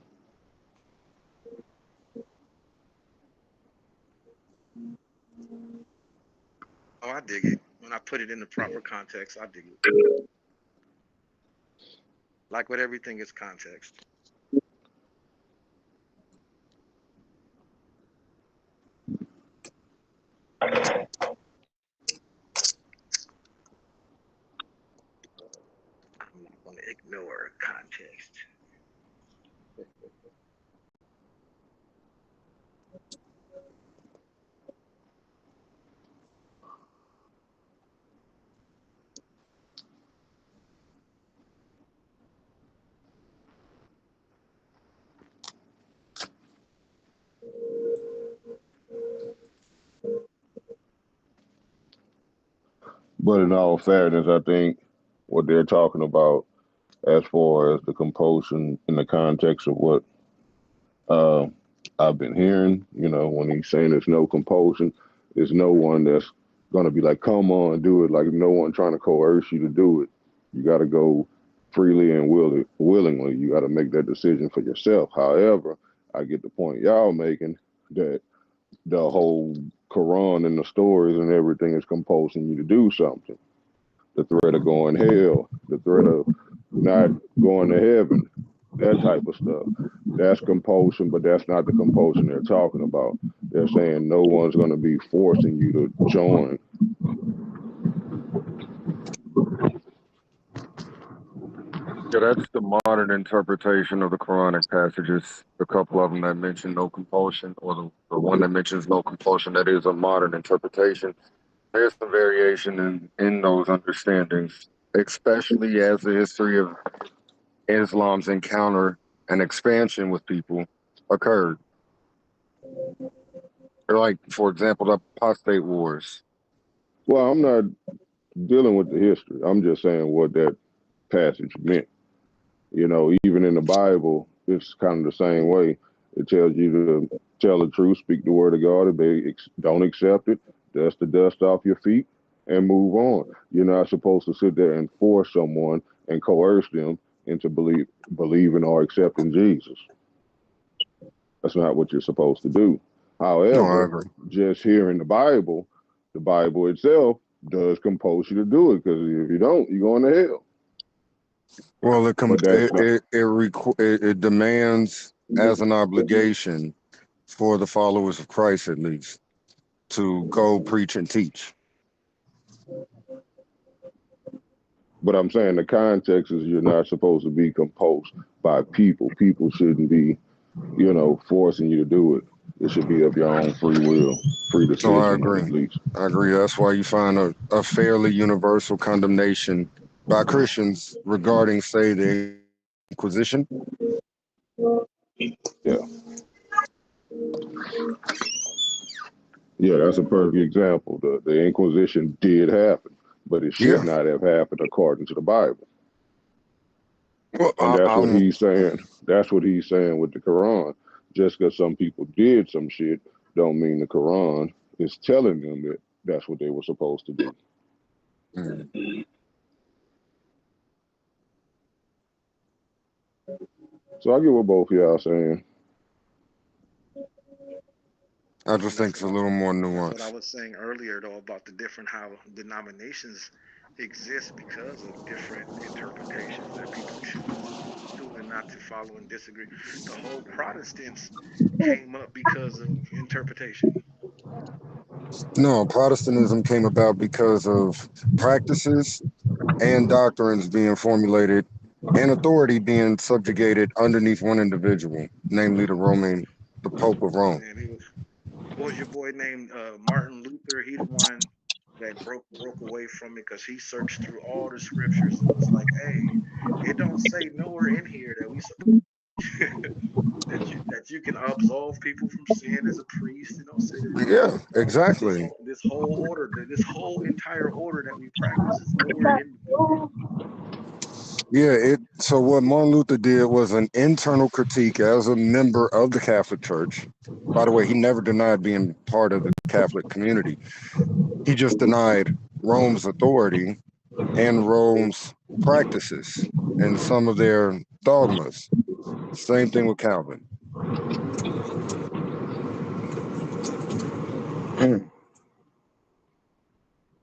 Oh, I dig it. When I put it in the proper context, I dig it. Like with everything, is context. I'm not gonna ignore context. But in all fairness, I think what they're talking about as far as the compulsion in the context of what uh, I've been hearing, when he's saying there's no compulsion, there's no one that's going to be like, come on, do it. Like no one trying to coerce you to do it. You got to go freely and willingly. You got to make that decision for yourself. However, I get the point y'all making that the whole Quran and the stories and everything is compulsing you to do something. The threat of going hell, the threat of not going to heaven, that type of stuff. That's compulsion, but that's not the compulsion they're talking about. They're saying no one's going to be forcing you to join. Yeah, that's the modern interpretation of the Quranic passages. A couple of them that mention no compulsion, or the one that mentions no compulsion, that is a modern interpretation. There's some variation in those understandings, especially as the history of Islam's encounter and expansion with people occurred. Like, for example, the apostate wars. Well, I'm not dealing with the history. I'm just saying what that passage meant. Even in the Bible, it's kind of the same way. It tells you to tell the truth, speak the word of God. If they don't accept it, dust the dust off your feet and move on. You're not supposed to sit there and force someone and coerce them into believing or accepting Jesus. That's not what you're supposed to do. No, I However, agree. just here in the Bible itself does compose you to do it, because if you don't, you're going to hell. Well, But that's not. it demands as an obligation for the followers of Christ, at least, to go preach and teach. But I'm saying the context is you're not supposed to be composed by people. People shouldn't be, forcing you to do it. It should be of your own free will, free No, I decision, agree. at least. I agree. That's why you find a fairly universal condemnation by Christians regarding, say, the Inquisition. Yeah. Yeah, that's a perfect example. The Inquisition did happen, but it should not have happened according to the Bible. Well, And that's what he's saying. That's what he's saying with the Quran. Just because some people did some shit don't mean the Quran is telling them that that's what they were supposed to do. So I get what both of y'all saying. I just think it's a little more nuanced. That's what I was saying earlier, though, about the different how denominations exist because of different interpretations that people choose to and not to follow and disagree. The whole Protestants came up because of interpretation. No, Protestantism came about because of practices and doctrines being formulated and authority being subjugated underneath one individual, namely the Pope of Rome. Man, what was your boy named Martin Luther? He the one that broke away from it because he searched through all the scriptures and was like, "Hey, it don't say nowhere in here that we that you can absolve people from sin as a priest. It don't say that. Yeah, exactly. This whole order, this whole entire order that we practice is nowhere in the book." Yeah, so what Martin Luther did was an internal critique as a member of the Catholic Church. By the way, he never denied being part of the Catholic community. He just denied Rome's authority and Rome's practices and some of their dogmas. Same thing with Calvin.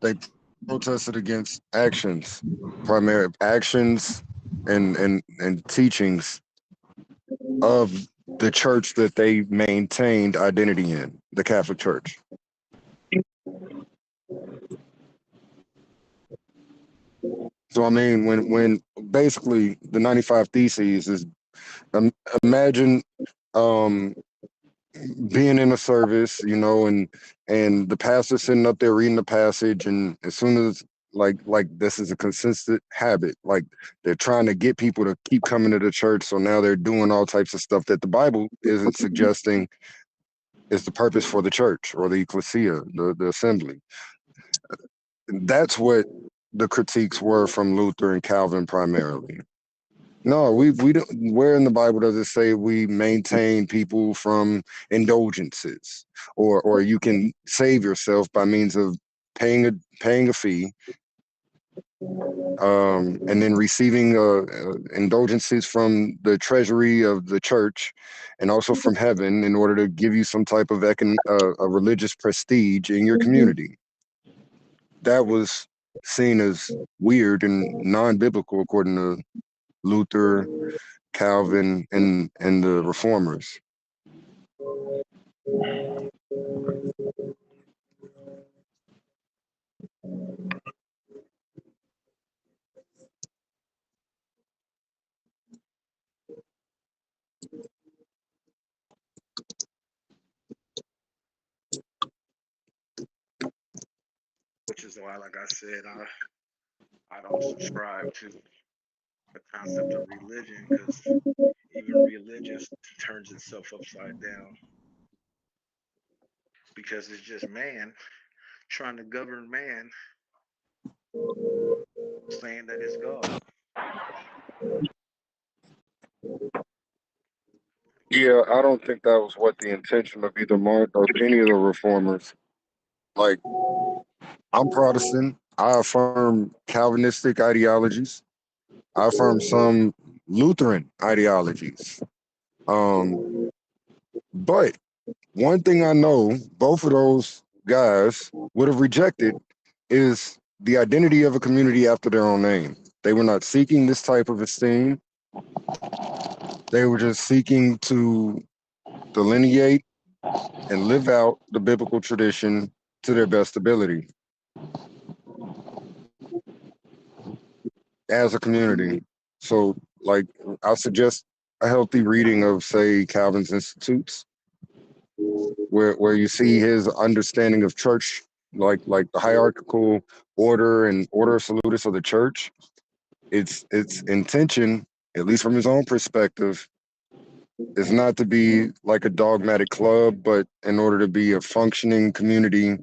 They protested against actions, primary actions and teachings of the church that they maintained identity in, the Catholic Church. So I mean, when basically the 95 Theses is imagine being in a service, and the pastor sitting up there reading the passage, and as soon as like this is a consistent habit, like they're trying to get people to keep coming to the church, so now they're doing all types of stuff that the Bible isn't suggesting is the purpose for the church or the ecclesia, the assembly. That's what the critiques were from Luther and Calvin primarily. No, we don't. Where in the Bible does it say we maintain people from indulgences, or you can save yourself by means of paying a fee, and then receiving indulgences from the treasury of the church, and also from heaven, in order to give you some type of a religious prestige in your community? That was seen as weird and non-biblical according to Luther, Calvin, and the reformers. Which is why, like I said, I don't subscribe to the concept of religion, because even religion turns itself upside down, because it's just man trying to govern man, saying that it's God. Yeah, I don't think that was what the intention of either Mark or any of the reformers. Like, I'm Protestant. I affirm Calvinistic ideologies. I affirm some Lutheran ideologies. But one thing I know both of those guys would have rejected is the identity of a community after their own name. They were not seeking this type of esteem. They were just seeking to delineate and live out the biblical tradition to their best ability as a community. So, like, I suggest a healthy reading of, say, Calvin's Institutes, where you see his understanding of church, like the hierarchical order and order salutis of the church. Its intention, at least from his own perspective, is not to be like a dogmatic club, but in order to be a functioning community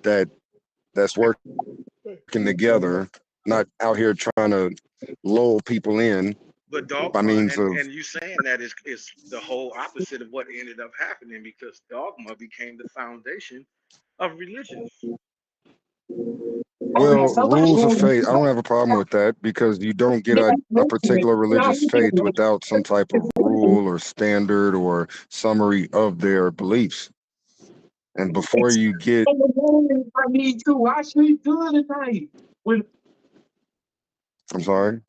that's working together, not out here trying to lull people in But by dogma, means of. and you saying that is the whole opposite of what ended up happening, because dogma became the foundation of religion. Well, rules of faith, I don't have a problem with that, because you don't get a particular religious faith without some type of rule or standard or summary of their beliefs. And before you get. I need to watch me do tonight. I'm sorry?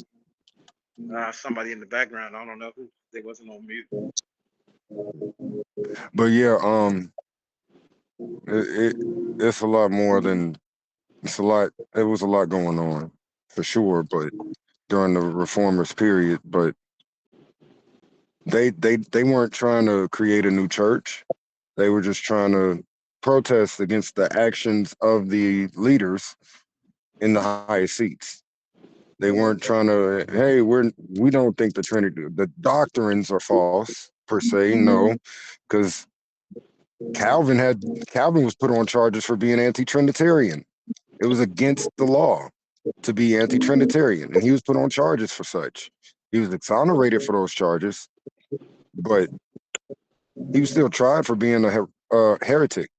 Somebody in the background, I don't know who, they wasn't on mute. But yeah, it's a lot more than, it was a lot going on for sure, but during the reformers period, but they weren't trying to create a new church. They were just trying to protest against the actions of the leaders in the highest seats. They weren't trying to, hey, we don't think the Trinity, the doctrines are false per se, no, because Calvin was put on charges for being anti-Trinitarian. It was against the law to be anti-Trinitarian, and he was put on charges for such. He was exonerated for those charges, but he was still tried for being a heretic.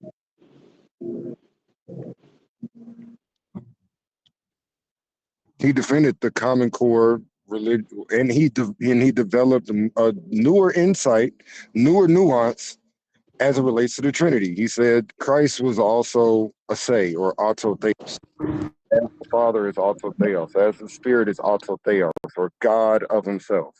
He defended the Common Core religion, and he developed a newer insight, newer nuance as it relates to the Trinity. He said Christ was also a say, or autotheos. As the Father is autotheos, as the Spirit is autotheos, or God of Himself.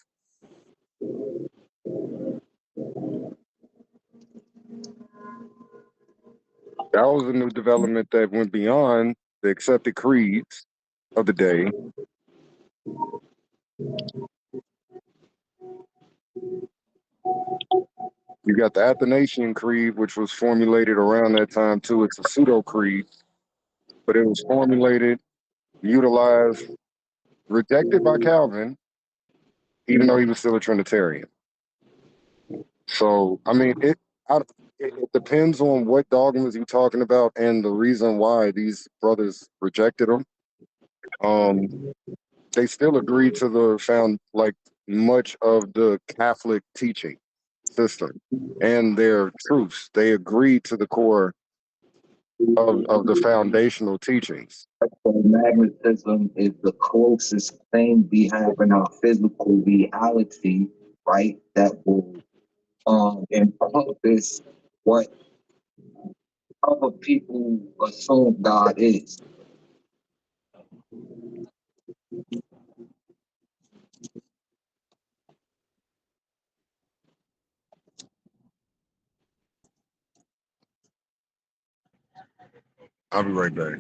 That was a new development that went beyond the accepted creeds of the day. You got the Athanasian Creed, which was formulated around that time too. It's a pseudo creed, but it was formulated, utilized, rejected by Calvin, even though he was still a Trinitarian. So, I mean, it depends on what dogmas you're talking about and the reason why these brothers rejected them. They still agreed to like much of the Catholic teaching system and their truths. They agreed to the core of the foundational teachings. Magnetism is the closest thing we have in our physical reality, right? That will encompass what other people assume God is. I'll be right back.